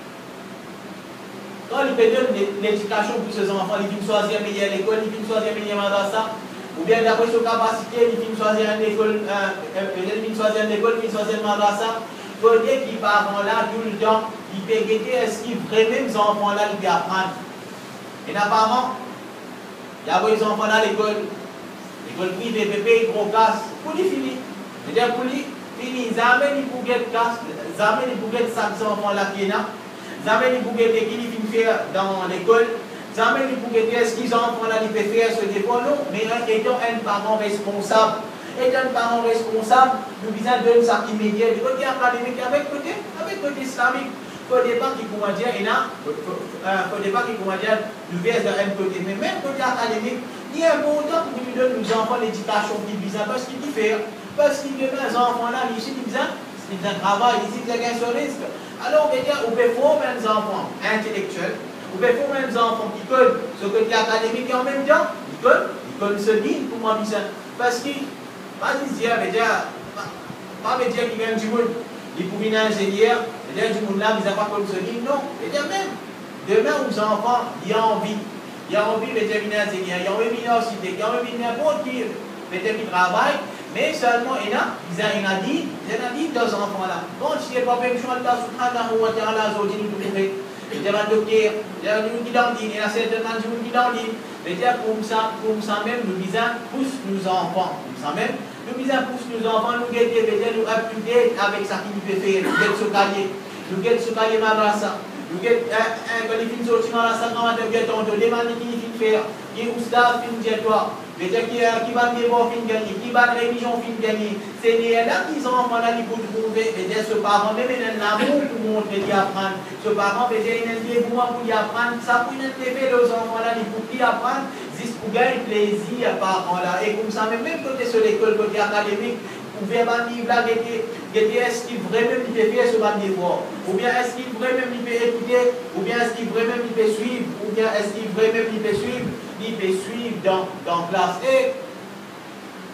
quand il peut donner l'éducation pour ses enfants, il peut choisir une meilleure école, il peut choisir une meilleure madrasa, ou bien d'après ses capacités, il peut choisir une école, il peut choisir une madrasa. Il faut dire qu'il parent là tout le temps, il peut guetter est-ce qu'il vraiment les enfants là, il peut apprendre. Et les parents, il y a des enfants là à l'école privée, bébé, gros casse, pour les finir. C'est-à-dire pour les finir, ils amènent les bouquets de casse, ils amènent les bouquets de sacs enfants là qui est là. Jamais les bouquets qui finissent faire dans l'école, jamais les bouquets est-ce qu'ils enfants là, ils peuvent faire ce défaut, non, mais étant un parent responsable, nous visons de nous immédiat, du côté académique avec côté islamique. Il ne faut pas qu'il commence à nous verse d'un côté, mais même côté académique, il est important que nous donnions nos enfants l'éducation qu'ils visent, parce qu'ils diffèrent, parce qu'ils deviennent les enfants là, ici, ils ont un travail, ici, ils ont un risque. Alors, on peut former des enfants intellectuels, on peut former des enfants qui connaissent ce côté académique et en même temps, ils connaissent ce digne pour moi, parce que, pas dire, pas me dire qu'il vient du monde, il peut venir ingénieur, il vient du monde là, ils n'ont pas connu ce digne, non. C'est-à-dire même, demain, aux enfants, il y a envie de devenir ingénieur, il y a envie de venir au cité, il y a envie de venir n'importe qui, peut-être qui travaille. Mais seulement, ils ont dit dans ces enfants-là. Quand il n'y a pas de choix, Allah subhanahu wa ta'ala, nous trouver. Il y a un docteur, il y a un qui l'en dit, il y a certainement des gens qui l'en dit. Mais comme ça même, nous visons tous nos enfants. Comme ça même, nous visons tous nos enfants, nous guetter, nous up-to-date avec ça qui nous fait faire. Nous guetter ce calier madrasa. Nous guetter, quand il finit de sortir madrasa, quand on demande qui il fait faire. Qui est oustaz, qui nous dit toi. Mais qui va bien voir fin gagner, qui va religion fin gagner, c'est là qu'ils ont enfants là pour trouver, et ce parent même il a un amour pour montrer d'y apprendre, ce parent il a un dévouement pour y apprendre, ça pour faire aux enfants là pour y apprendre, juste pour gagner plaisir parents là, et comme ça même côté sur l'école, côté académique, vous pouvez livre là, est-ce qu'il vraiment peut faire ce devoir, ou bien est-ce qu'il vraiment peut écouter, ou bien est-ce qu'il vraiment peut suivre, ou bien est-ce qu'il vraiment peut suivre dans classe. Et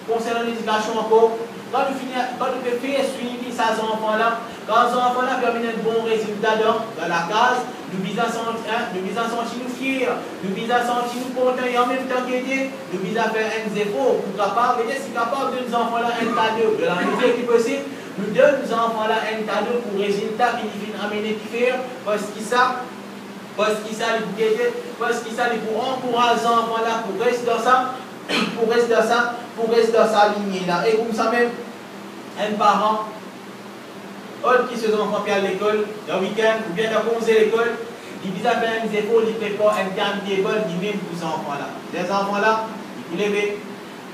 concernant l'éducation encore, quand tu fais suivre ces enfants-là, quand ces enfants-là permettent un bon résultat dans la case, nous visons à sentir nous fiers, nous visons à sentir nous contents et en même temps nous visons à faire un effort pour capable, si capable de nos enfants-là un cadeau, de la mesure qui est possible, nous donnons nos enfants-là un cadeau pour résultat qui viennent amener qui faire, parce qu'ils savent. Parce qu'il s'agit pour encourager les enfants là, pour rester dans sa lignée là. Et comme ça même, un parent, autre qui ses enfants à l'école, le week-end, ou bien dans l'école, il vise à faire un effort, il prépare un camp d'école, il même pour ces enfants là. Les enfants là, ils vous lever,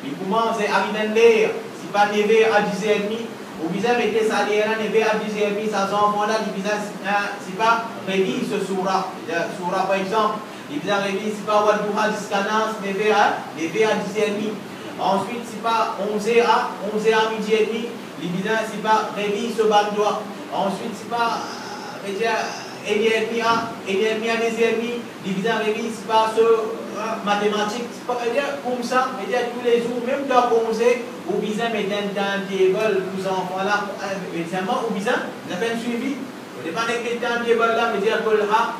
ils commencent à arriver l'air, si pas lever à 10h30, ou bien mettez ça derrière, et bien à 10h30, ça s'enfant-là, il bien, c'est pas révise ce surah. Surah, par exemple, il bien révise, c'est pas Wadouha jusqu'à Nas, mais à 10h30. Ensuite, c'est pas 11h à midi et demi, il bien, c'est pas révise ce bandois. Ensuite, c'est pas, et demi à 10h30, il bien révise, c'est pas ce mathématiques, comme ça, tous les jours, même dans 11h, ou bien mettre dans des table, vous enfants là, examen, ou bien, vous avez un suivi. Vous n'avez pas mettre dans des tables là, mais dire que là,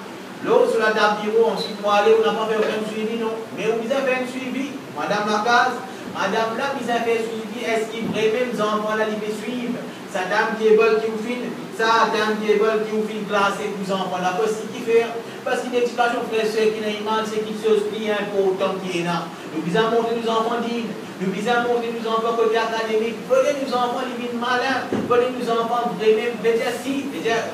l'autre sur la table bureau, ensuite, pour aller, on n'a pas fait aucun suivi, non. Mais vous avez un suivi, madame Lacase, madame là, vous avez un suivi, est-ce qu'il vraiment, les enfants là, ils me suivent? Sa dame table qui vous filme, sa dame table qui vous filme classe et vous enfants là, parce qu'il fait. Parce que l'éducation, frère, c'est qui n'est pas, c'est qu'il se plie important qui est là. Nous visons montrer nos enfants dignes, nous visons montrer nos enfants côté académique, voyez nos enfants les malins, voyez nos enfants vraiment, déjà si, déjà,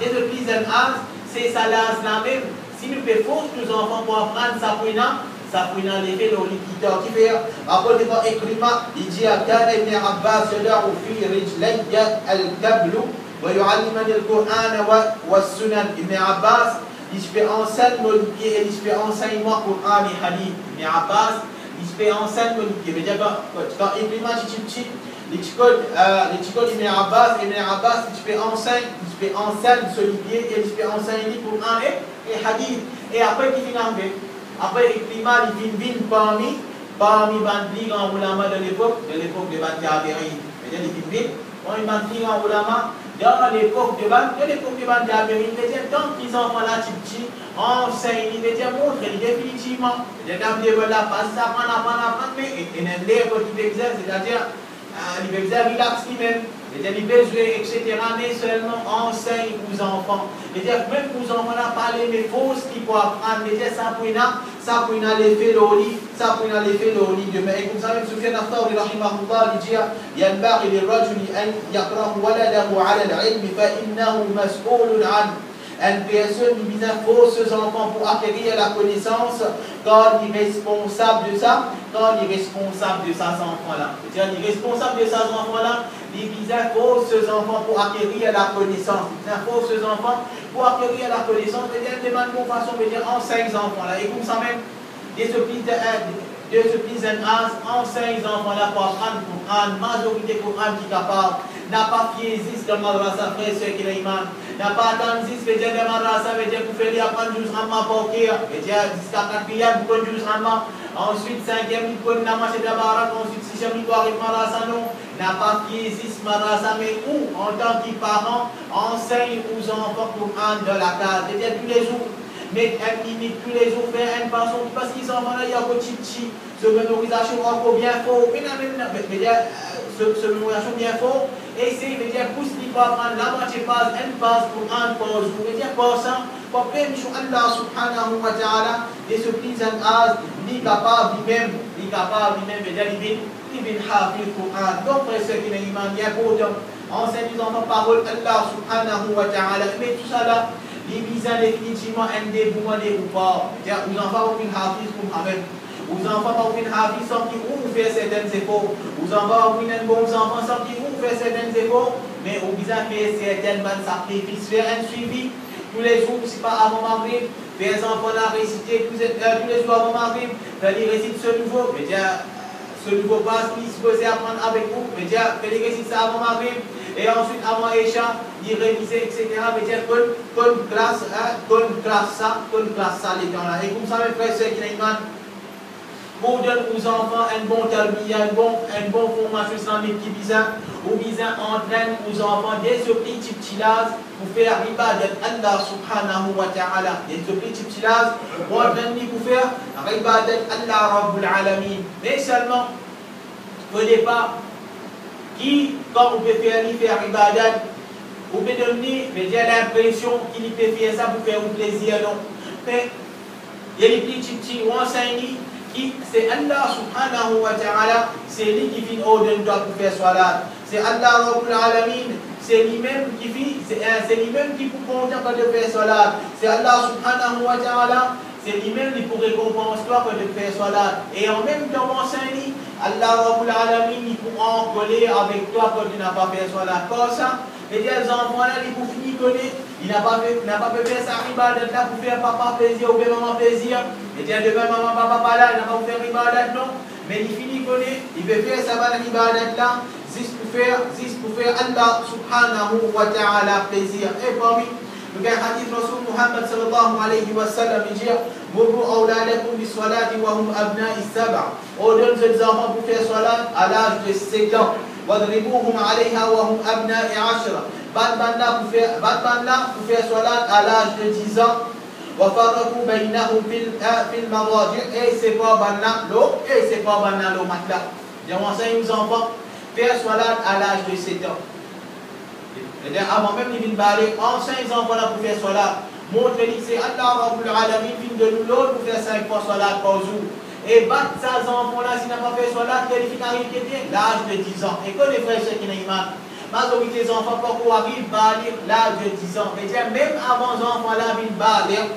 des églises en âge, c'est ça là même. Si nous faisons nos enfants pour apprendre ça pour l'effet de l'équité qui fait. Après, il va écrire, il dit à Kana ibn Abbas, يدع في رجلي الكبل ويعلمني القرآن والسنن. Ibn Abbas, il fait enseignement le pied et il fait enseignement Coran et Hadith. Ibn Abbas, il fait enseignement le pied. Mais quand il dit les chicot Ibn Abbas, il fait enseigne sur le pied et il fait enseigner Coran et Hadith. Et après, il finit en fait. Après, il vient parmi les grands ulama de l'époque de Ban Jabiri. C'est-à-dire, il vient parmi les grands ulama dans l'époque de Ban Jabiri. C'est-à-dire, tant qu'ils enfants là, petit, enseignent, c'est-à-dire, montrent définitivement. C'est-à-dire, là, pas ça, apprendre, mais il y a des choses qui exercent, c'est-à-dire, il peut relax lui-même. C'est-à-dire, il peut jouer, etc. Mais seulement enseigne aux enfants. C'est-à-dire, même aux enfants, on a parlé, mais faut ce qu'il faut apprendre. C'est-à-dire, ça pour l'effet l'oli, ça pour l'effet l'oli. Et comme ça, même Soufiane Akhtauri, rahimahullah, il dit, ينبغي للرجل أن يقرأ ولده على العلم فإنه مسؤول عنه. Une personne qui vise à forcer ses enfants pour acquérir la connaissance quand il est responsable de ça, ces enfants-là. C'est-à-dire, il est responsable de ces enfants-là, il vise à forcer ses enfants pour acquérir la connaissance. Il vise à forcer ses enfants pour acquérir la connaissance. C'est-à-dire, de même façon, de dire, enseigne ces enfants-là. Et comme ça même, des enseigne ces enfants-là pour apprendre le Coran, majorité Coran qui est capable. N'a pas fié zis comme madrasa frère ceux qui l'imam. N'a pas attendu zis veut dire de madrasa veut dire pour faire apprendre juz ramma pour dire veut dire jusqu'à 4 billes pour juz ramma. Ensuite 5e pour namaste de barak, ensuite 6e pour arriver madrasa non. N'a pas fié zis madrasa mais où en tant que parent enseigne aux enfants Coran de la case. Veut dire tous les jours. Mais tous les jours faire une façon parce qu'ils sont là il y a un petit ce mémorisation encore bien fort. Mais ce mémorisation bien fort. Et c'est, veut dire, pousse qu'il va prendre la moitié passe, une passe pour un pause. Veut dire, pour ça, pour permettre Allah subhanahu wa ta'ala, de se plier en âge, il est capable lui-même, veut dire, il vient hafiz Coran. Donc, pour ceux qui n'ont pas bien important, enseigne les enfants parole Allah subhanahu wa ta'ala. Mais tout ça là, les visent définitivement un dévouement des repas. C'est-à-dire, les enfants ont une hafiz Coran. Aux enfants ont une hafiz sans qu'ils vont faire certains efforts. Aux enfants ont une bonne enfant sans qu'ils vont faire certains efforts. Mais au besoin de faire certains sacrifices, faire un suivi. Tous les jours, c'est pas avant Maghrib. Faire les enfants là réciter tous les jours avant Maghrib. Fallait réciter ce nouveau. Mais déjà, ce nouveau passe qui se posait apprendre avec vous. Mais déjà, fallait réciter ça avant Maghrib. Et ensuite, avant Aïcha, il révisait, etc. Mais déjà, bonne classe ça, les gens là. Et comme ça, mes frères, ceux qui n'ont pour donner aux enfants un bon tarbiya, une bonne formation islamique qui vise entraîne aux enfants dès ce petit âge pour faire ibadat Allah subhanahu wa ta'ala. Dès ce petit âge, pour entraîner pour faire ibadat Allah rabbul alamin. Mais seulement, au départ, quand on peut faire ibadat, on peut donner l'impression qu'il peut faire ça pour faire un plaisir, non. Mais il y a les petits ou enseignés. C'est Allah subhanahu wa ta'ala, c'est lui qui fait ordre pour faire salat. C'est Allah rabbul alamin, c'est lui-même qui fait, c'est lui-même qui peut conduire de faire salat. C'est Allah subhanahu wa ta'ala, c'est lui-même qui pour récompenser toi quand tu fais salat. Et en même temps, enseigne, Allah Rabbul Alamin, il pour en coller avec toi quand tu n'as pas fait salat. Comme ça, et les enfants là, ils pour finir connaître, il n'a pas pu faire sa ribadat là pour faire papa plaisir ou maman plaisir. Et bien demain, maman, papa là, il n'a pas pu faire ribadat non. Mais il finit connaître, il veut faire sa bonne ribadat là, juste pour faire Allah subhanahu wa ta'ala plaisir. Et parmi le hadith Rasul Muhammad sallallahu alayhi wa sallam, il dit Mourou awladakum bis salati wa hum abna'i sab'a. Ordonne ces enfants pour faire salat à l'âge de 7 ans. Wadribuhum alayha wa hum abna'i 10. Batman pour faire salat à l'âge de 10 ans. Wa farraqu baynahum fil mawadi'. Et c'est pas banna l'eau matla. J'ai enseigné aux enfants faire salat à l'âge de 7 ans. C'est-à-dire, avant même les villes balées, enseigne les enfants là pour faire salat. Montre-les que c'est Allah Rabbul Alamin, fin de nous l'autre pour faire 5 fois salat par jour. Et battre ces enfants-là, s'il n'a pas fait salat, quel est l'âge de 10 ans. Et que les frères ceux qui n'ont pas, majorité des enfants, pourquoi arrivent à l'âge de 10 ans. C'est-à-dire, même avant les enfants-là, ils balent,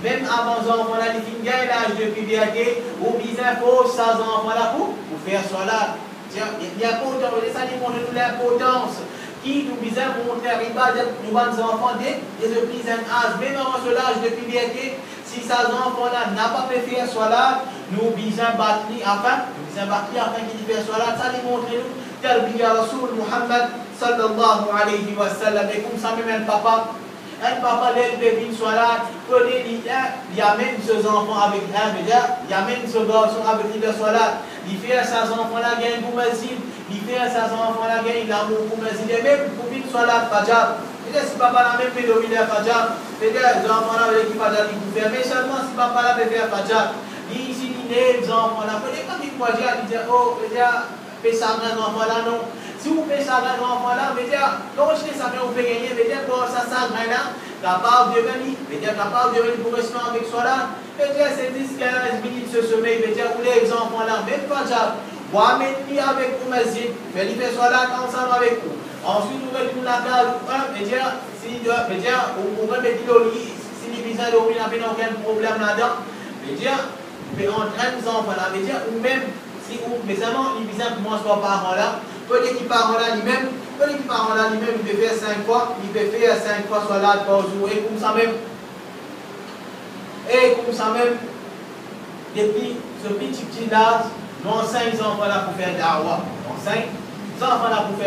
même avant les enfants-là, ils gagnent l'âge de puberté, ou bien il faut ces enfants-là pour faire salat. Il y a pas ça démontre l'importance. Qui nous disait pour montrer nous avons des enfants des plus en âge, même avant l'âge de puberté, si ces enfants-là n'ont pas fait faire salat, nous disons battre afin qu'ils fassent salat, ça démontre nous, tel que Rasul Muhammad sallallahu alayhi wa sallam, et comme ça même un papa, il fait une salat, il amène ses enfants avec il amène ce garçon avec lui de salat, il fait à ses enfants-là gagner pour masjid. Il fait à ses enfants-là gagner l'amour pour masjid. Et même pour une salat fajr. Et si papa n'a même fait dominer fajr, c'est-à-dire les enfants-là avec qui fajr il peut faire. Mais seulement si papa n'a fait faire fajr, ici il est les enfants-là. Peut-être quand il voit il dit oh, fais ça grand enfant-là, non. Si vous faites ça grand enfant-là, quand je dis ça, vous faites gagner, pour ça grand-là, capable de venir, pour rester avec soi là. C'est 10-15 minutes ce sommeil, où les enfants-là, même fajr. Vous amenez avec vous, masjid, faites faire salat ensemble avec vous. Ensuite, vous mettez la case, vous remettez le lit, si les visins n'ont aucun problème là-dedans, mais entraîne les enfants là, ou même, si vous, mes amants, les visins commencent par parents-là, peut-être qu'ils parents-là lui-même, il peut faire 5 fois, salat par jour, et comme ça même, depuis ce petit âge, nous enseignons les enfants là pour faire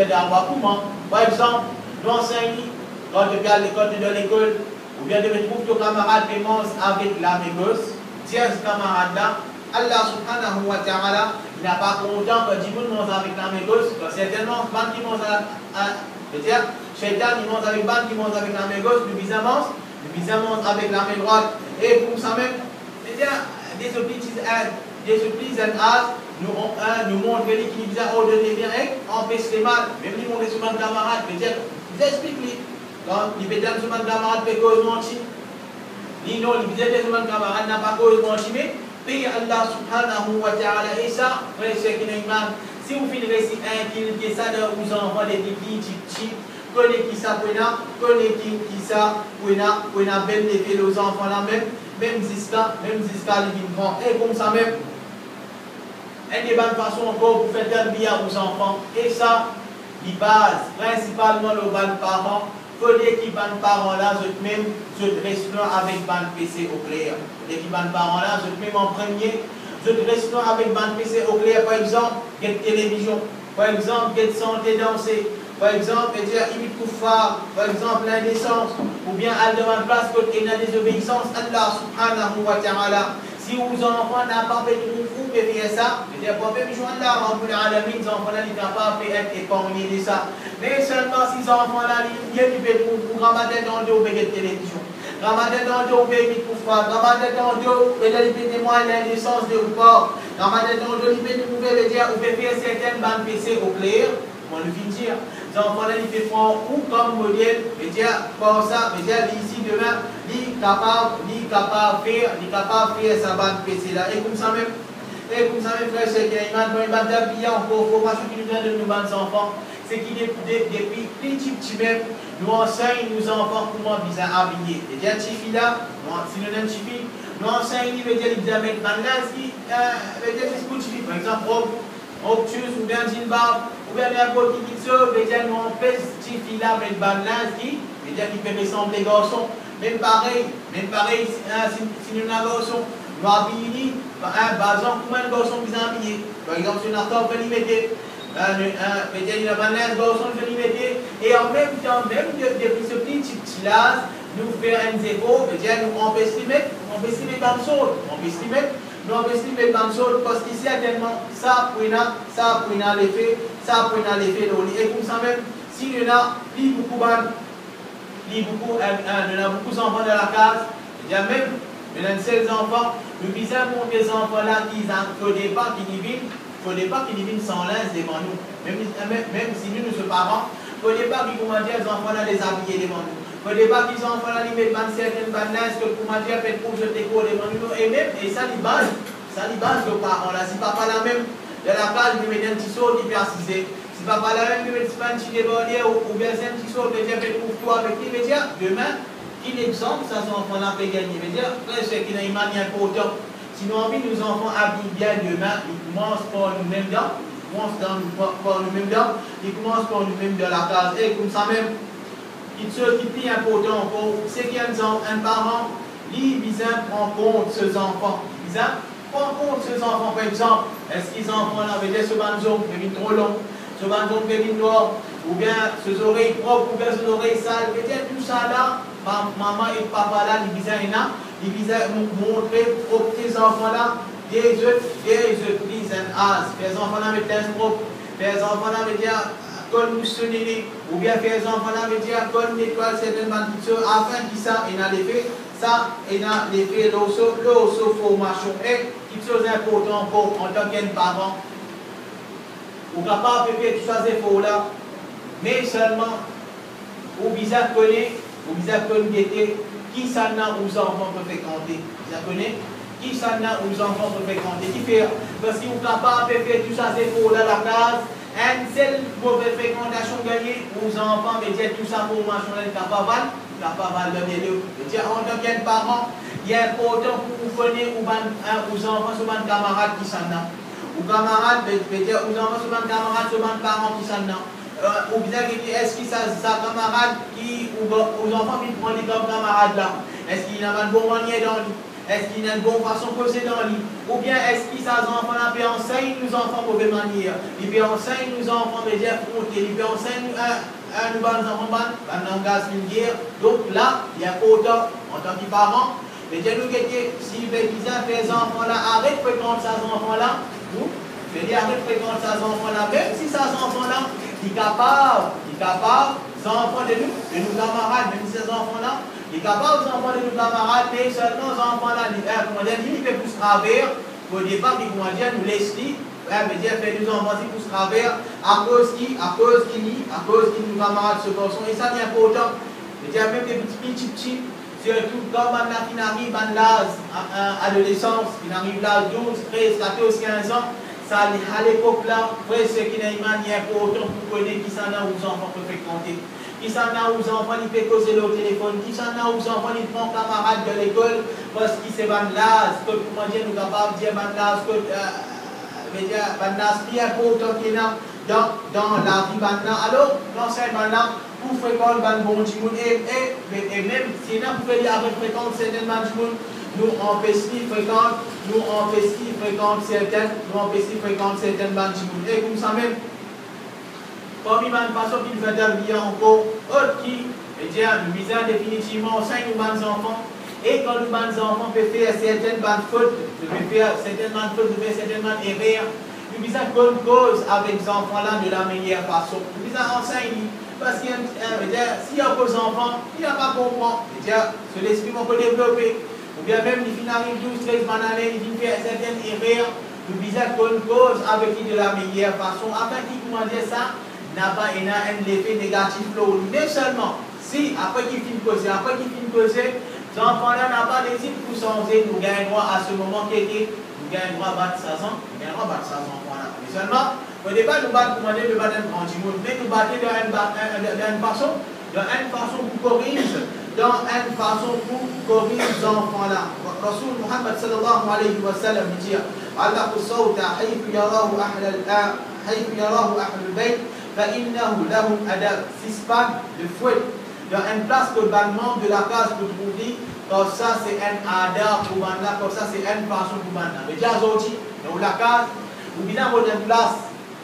da'wah. Comment? Par exemple, nous enseignons quand tu viens à l'école, ou bien de retrouver ton camarade qui mange avec la même gosse. Tiens, ce camarade-là, Allah subhanahu wa ta'ala, il n'a pas content que Djiboul mange avec la même gosse. Certainement, ban qui mange Shaitan, il mange avec ban qui mange avec la même gosse, le bizarre mange avec la main droite. Et pour ça même, des petits âges, nous montrent l'équilibre ordonné bien, empêche les mal, même lui montrer sur mon camarade, vous expliquez, quand il peut dire sur mon camarade, fait cause menti, il non, il peut dire sur mon camarade, n'a pas cause menti, mais paye Allah subhanahu wa ta'ala, et ça, frère, c'est qu'il y a une man, si vous finissez si inculquer ça dans vos enfants, des petits, connaissez qui ça, pour bénéficier aux enfants là même jusqu'à les vivants, et comme ça même, une des bonnes façons encore pour faire tel bien aux enfants. Et ça, les bases, principalement les bonnes parents, il faut dire que les bonnes parents là, même, je reste avec bonne PC au clair. Les bonnes parents là, je même en premier, je reste avec bonne PC au clair, par exemple, quelle télévision, par exemple, quelle santé danser, par exemple, imite kuffar, par exemple, l'indécence, ou bien elle demande place pour qu'il y ait la désobéissance, Allah subhanahu wa ta'ala. Si vos enfants n'ont pas fait tout, vous pouvez faire ça. Je ne dis pas même Allah, Rabbul Alamin, les enfants-là, ils n'ont pas fait être épargnés de ça. Mais seulement si les enfants-là, ils peuvent pour ramader dans le dos de télévision. Ramader dans le dos de kuffar, ramader dans le dos de témoins l'indécence de report. Ramader dans le dos, ils peuvent faire certaines bandes PC au clair. On le vient dire. Les enfants-là, ils peuvent prendre ou comme modèle, comme ça, ici demain, ils sont capables de faire sa bande PC là. Et comme ça même, Et comme ça, mes frères, c'est qu'il y a une formation qui nous donne de nos enfants, c'est qu'il depuis petit même, nous enseignent nos enfants comment bien habiller. Et bien, Tifi là, si nous avons Tifi, nous enseignons, veut dire, ils amènent maintenant, veut dire, c'est pour Tifi. Par exemple, obtus ou bien jean barbe, ou bien n'importe qui veut dire, nous empêchons Tifi là, avec banlaz qui, veut dire, qui peut ressembler garçon. Même pareil, si nous avons garçon, nous habillons, basant comment un garçon bien habillé. Par exemple, si nous avons un limité, il y a un garçon qui mettre et en même temps, même depuis ce petit là, nous faisons un zéro, nous empêchons on peut estimer dans le sol, on peut estimer dans le sol parce qu'ici, tellement ça pour l'effet, ça pour l'effet de l'eau. Et comme ça même, si nous avons beaucoup d'enfants dans la case, il y a même ces enfants, nous visons pour des enfants là qui ne connaissent pas, qui vivent. Il ne faut pas qu'ils viennent sans linge devant nous. Même si nous sommes parents, il ne faut pas qu'ils commandent les enfants là les habiller devant nous. Il ne faut pas qu'ils enfants là les mettent certaines bandes que commandent fait pour jeter quoi devant nous. Et ça les base de parents là. Si papa là même de la case, il met un petit saut qui peut assister. Si papa là même il met un petit débordé ou bien un petit saut qui fait pour toi avec lui, demain, quel exemple ça son enfant là peut gagner. C'est qu'il a une manière importante. Si nous envie nos enfants habillent bien demain, ils commencent par nous-mêmes dans, ils commencent par nous-mêmes dans la case. Et comme ça même, quelque chose qui est plus important encore, c'est qu'il y a un parent, lui, il prend compte de ses enfants. Il prend compte de ses enfants, par exemple, est-ce qu'ils enfants là, veut dire ce bandeau, il est trop long, ce bandeau il est noir, ou bien ses oreilles propres, ou bien ses oreilles sales, veut dire tout ça là, maman et papa là, ils montrer aux petits enfants là des œufs, please and ask. Les enfants là mettent un propre, les enfants là veut dire qu'on nous sonne, ou bien les enfants là veut dire qu'on nettoie certaines bandes afin que ça, il a l'effet, formation. Et quelque chose d'important pour en tant qu'un parent, ou capable de faire tout ça, ces faux là, mais seulement, ou bizarre connaît, ou bizarre connaît. Qui s'en a aux enfants pour fréquenter? Vous connaissez? Qui s'en a aux enfants pour fréquenter? Qui fait? Parce qu'ils sont capables de faire tout ça, c'est pour la case. Un seul mauvaise fréquentation gagnée aux enfants, mais dire tout ça pour marcher, capable de donner le. En tant qu'un parent, il est important pour vous connaître aux enfants, sur un camarade qui s'en a. Aux camarades, dire aux enfants, sur un camarade, sur un parent qui s'en a. Ou bien est-ce que sa camarade qui, ou aux enfants qui prennent les camarades là, est-ce qu'il a une bonne manière dans lui? Est-ce qu'il a une bonne façon de poser dans lui? Ou bien est-ce que ces enfants là peuvent enseigner nos enfants pour mauvaise manière? Ils peuvent enseigner nos enfants de dire frontières, ils peuvent enseigner nous enfants un langage vulgaire. Donc là, il y a autant en tant que parents, mais dire nous que si les enfants là arrêtent de fréquenter ces enfants là, nous, arrêtent de fréquenter ces enfants là, même si ces enfants là, qui est capable, les enfants de nos camarades, même ces enfants-là, il est capable, les enfants de nos camarades, mais seulement les enfants-là, il fait plus travers, au départ, nous laisse faire des enfants qui poussent travers, à cause qui nos camarades se passent. Et ça, c'est important. Même des petits, surtout quand on arrive à l'âge adolescence, il arrive là 12, 13, 14, 15 ans, ça, à l'époque là, ce qui est une manière important pour connaître qui s'en a aux enfants pour fréquenter. Qui s'en a aux enfants, ils peuvent causer le téléphone. Qui s'en a aux enfants, ils prennent camarades de l'école parce qu'ils se vendent l'âge. Comment dire, nous sommes capables de dire l'âge, l'âge plus important qu'il y a dans la vie maintenant. Alors, l'enseignement là, pour fréquenter le bon Dieu, et même si vous pouvez dire avec fréquenter certains gens, nous empêchons certaines bandes. Et comme ça même, parmi les façons qu'il fait d'habiller encore, autre qui, nous visons définitivement 5 bandes enfants, et quand nous bandes enfants peuvent faire certaines bandes fautes, faire certaines bandes erreurs, nous visons qu'on cause avec les enfants-là de la meilleure façon. Nous visons enseigner, parce que s'il y a des enfants, il n'y a pas comprendre, c'est l'esprit qu'on peut développer. Ou bien même, il arrive 12, 13 années, il fait certaines erreurs, nous visons qu'on cause avec lui de la meilleure façon, afin qu'il comment dire ça, n'a pas un effet négatif là. Mais seulement, si, après qu'il finit de causer, Les enfants-là n'ont pas les îles pour changer, nous gagnons droit à ce moment qui était, nous gagnons droit à battre 16 ans, nous gagnons droit à battre 16 enfants-là. Mais seulement, au départ, nous battons pour demander de battre un grand monde, mais nous battons d'une façon pour corriger, d'une façon pour corriger les enfants-là. Rasul Muhammad sallallahu alayhi wa sallam dit علق الصوت حيث يراه أهل البيت فإنه لهم أدب. Suspend le fouet dans une place globalement de la case pour trouver, comme ça c'est un adab pour banda, comme ça c'est une façon pour banda. Mais déjà aujourd'hui, dans la case, ou bien dans une place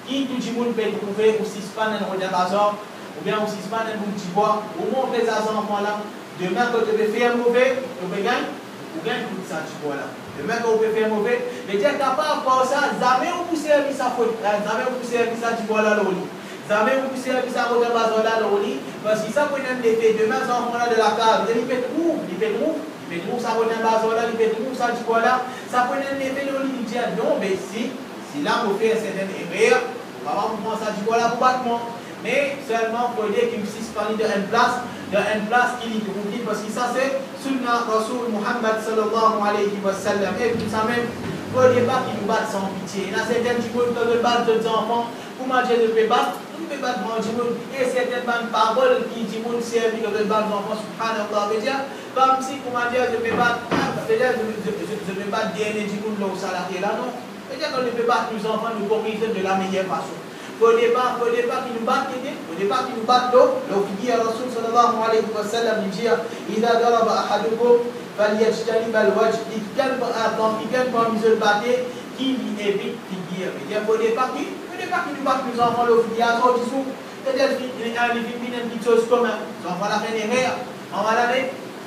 qui tout le monde peut trouver, ou suspend dans une maison, ou bien ou suspend dans un petit bois, ou montre les enfants là, demain quand tu veux faire mauvais, tu peux gagner, ou gagne tout ça, tu vois là. Demain quand on peut faire mauvais, mais tu es capable de faire ça, jamais on peut servir ça, jamais on peut servir ça, tu vois là, jamais on peut servir ça, on peut faire ça, parce que ça peut être l'effet. Demain, les enfants là de la case, ils peuvent trouver ça, on peut faire ça, ils peuvent trouver ça, tu vois là, ça peut être l'effet, ils disent non, mais si là on fait un certain erreur, on va prendre ça, tu vois là, pour battre moi. Mais seulement pour dire qu'il puisse parler d'une place qui est trouve, parce que ça c'est Sunnah Rasul Muhammad sallallahu alayhi wa sallam. Et tout ça même, il ne faut pas qu'ils nous battent sans pitié. Il y a certains qui veulent battre d'autres enfants, pour manger de battre, nous ne pouvons pas battre, et certaines paroles qui disent que c'est lui qui veut battre les enfants, subhanallah, veut dire, comme si, comment dire, je ne peux pas, je ne peux pas DNA du monde là au salarié là, non. C'est-à-dire qu'on ne peut pas battre nos enfants, nous corriger de la meilleure façon. Au départ qu'ils nous battent l'eau, qui dit à Rasul sallallahu alayhi wa sallam, il dit إذا ضرب أحدكم فليجتنب الوجه. Il vient parmi eux battre, qui évite de dire. Il faut départ qu'ils nous battent nos enfants, l'eau qui dit à toi, peut-être qu'il y a une petite chose comme ça. Les enfants la font derrière, on va l'année,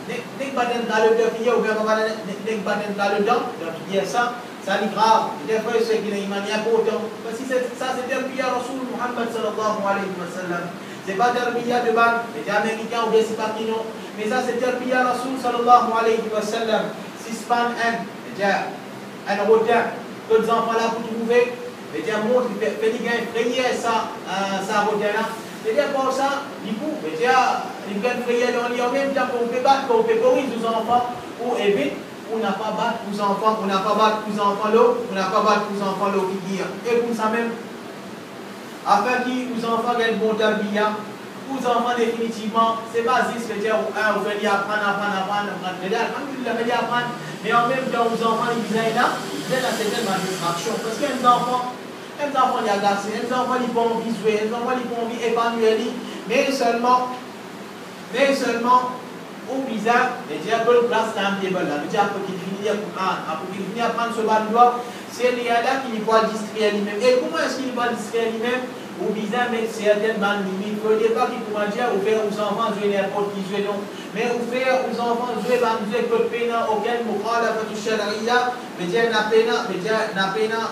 dès que battent dans le temps, ou bien on va l'année, dès que battent dans le temps, donc il dit ça. Ça est grave. Des fois, c'est qu'il y a une important. Parce que ça, c'est un prière Rasul Muhammad sallallahu alayhi wa sallam. Ce n'est pas un prière de ban, les Américains ou bien c'est pas qui non. Mais ça, c'est un prière Rasul sallallahu alayhi wa sallam. Si c'est pas un rotin, que les enfants là pour trouver, les gens montrent, fait des gains prière ça rotin là. Les gens pour ça, du coup, les gens, ils gagnent prière dans en même temps qu'on peut battre, qu'on peut corriger les enfants pour éviter. On n'a pas battu aux enfants, on n'a pas battu aux enfants l'eau, on n'a pas battu aux enfants l'eau qui dit. Et pour ça même, afin que les enfants aient bon tarbiya, aux enfants définitivement, c'est pas juste que dire, on veut dire apprendre, mais en même temps, aux enfants, ils viennent là, certaines distractions. Parce qu'un enfant, il est agacé, un enfant, il peut envie de jouer, un enfant, il peut envie d'épanouir, mais seulement, ou bizarre, les dire que le place timetable là, le dire pour qu'il finisse à prendre ce bal c'est les là qui ne va distraire lui-même. Et comment est-ce qu'il va distraire lui-même? Ou bizarre, mais certaines bandes limites. Il ne faut pas qu'il pourra dire, ou faire aux enfants jouer n'importe qui jouer non. Mais ou faire aux enfants jouer, que pena, auquel moukhal a fait toucher la ria, mais dire n'a pena,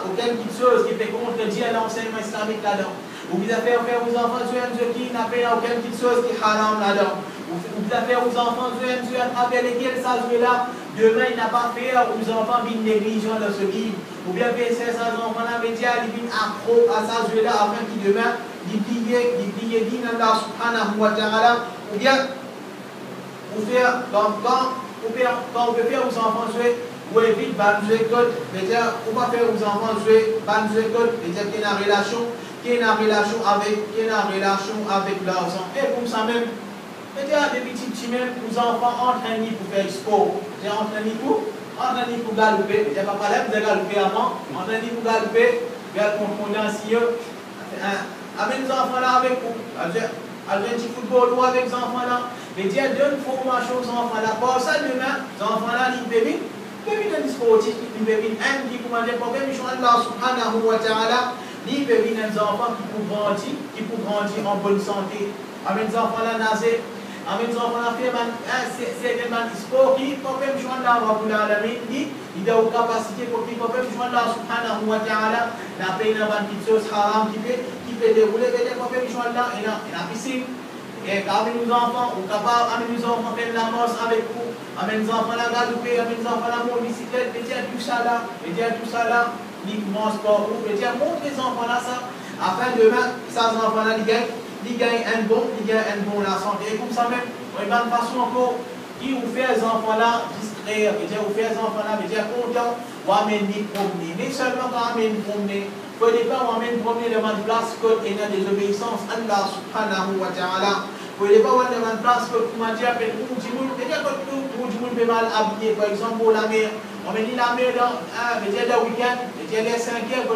auquel chose qui fait contredire l'enseignement islamique là-dedans. Ou bizarre faire aux enfants jouer un jeu qui n'a pena, auquel chose qui haram là-dedans. Ou bien faire aux enfants jouer à travers lesquels ça joue là, demain il n'a pas fait aux enfants une négligence dans ce livre. Ou bien faire ces enfants là, mais dire ils viennent accro à ça jouer là afin qu'ils demain, ils pillent din Allah subhanahu wa ta'ala. Ou bien, quand on peut faire aux enfants jouer, ou évite jouer code, mais dire, on va faire aux enfants jouer code, mais dire qu'il y a une relation avec l'argent. Et comme ça même, c'est-à-dire des petits chimères, les enfants entraînés pour faire du sport. J'ai entraîné pour galoper. Je n'ai pas parlé de galoper avant. Entraîné pour galoper, galoper sieur. Avec les enfants là avec vous. Avec du football ou avec les enfants là. Mais Dieu donne formation aux enfants là. Pour ça, demain, les enfants là, ils peuvent un sportif, ils peuvent un qui commande le problème, Allah subhanahu wa ta'ala, ils peuvent des enfants qui peuvent grandir en bonne santé. Avec les enfants là, nazer. Avec les enfants là, c'est des sport qui peuvent même joindre Allah Rabbul Alamin, il a une capacité pour qu'ils peuvent même joindre Allah subhanahu wa ta'ala, la paix dans une petite chose haram qui peut dérouler, mais ils peuvent même joindre Allah et la piscine. Et avec nos enfants, on est capable avec nos enfants faire la marche avec vous, avec nos enfants là galoper, avec nos enfants là monter bicyclette, et dire tout ça là, ils mangent pas ou, et dire montre les enfants là ça, afin demain, ces enfants là, ils gagnent un bon la santé. Et comme ça même, de même façon encore, qui vous fait les enfants là distraire, vous fait les enfants là, content, vous amenez promener. Mais seulement quand vous amenez promener, il faut pas vous amener promener devant une place que il y a des obéissances à Allah subhanahu wa ta'ala. Il ne faut pas vous amener devant une place que comment dire, pour du monde mal habillé, par exemple pour la mer. On me dit la mer dans le week-end, les 5e,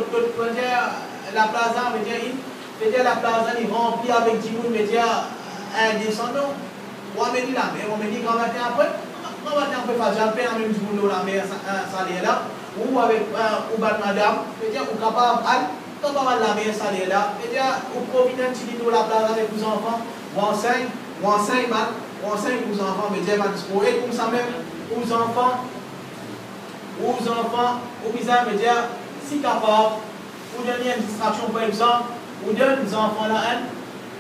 la plaza, la plaza est remplie avec du monde, un descendant. On me dit la mer, on me dit quand matin après, quand matin on peut faire jamais en même du monde la mer, ça est là, ou avec ou madame, ou capable la mer, ça est là, ou provident de la plaza avec vos enfants, ou enseigne vos enfants, mais dire et comme ça même, aux enfants, ou bizarre, mais dire si capable, ou donner une distraction par exemple, ou donner aux enfants là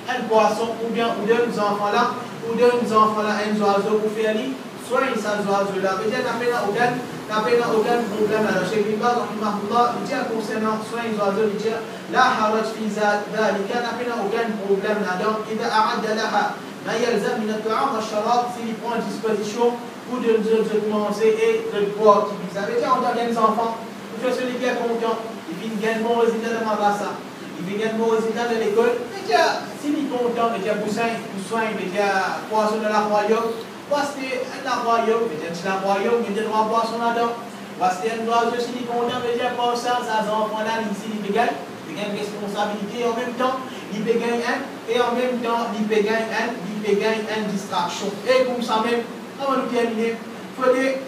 un poisson, ou bien ou donner aux enfants là un oiseau pour faire lui, soit il s'en oiseau là, mais dire n'a pas aucun problème là. Chez Bimba, il dit concernant soit les oiseaux, il dit la haraj fi zalika, n'a pas aucun problème là-dedans. Il a arrêté là. ما يلزم من الطعام والشراب s'il prend disposition pour de manger et de boire qui ça veut dire on a des enfants il fait celui qui est content il vient gagner bon résultat de madrasa il vient gagner bon résultat de l'école mais s'il est content mais il soin mais poisson de la royaume parce que la royaume mais la royaume il y a droit poisson là-dedans parce que un oiseau s'il est content mais pour ça ces enfants là ici ils gagnent une responsabilité et en même temps il peut gagner et en même temps il peut gagner une distraction. Et comme ça même, avant de terminer, il faudrait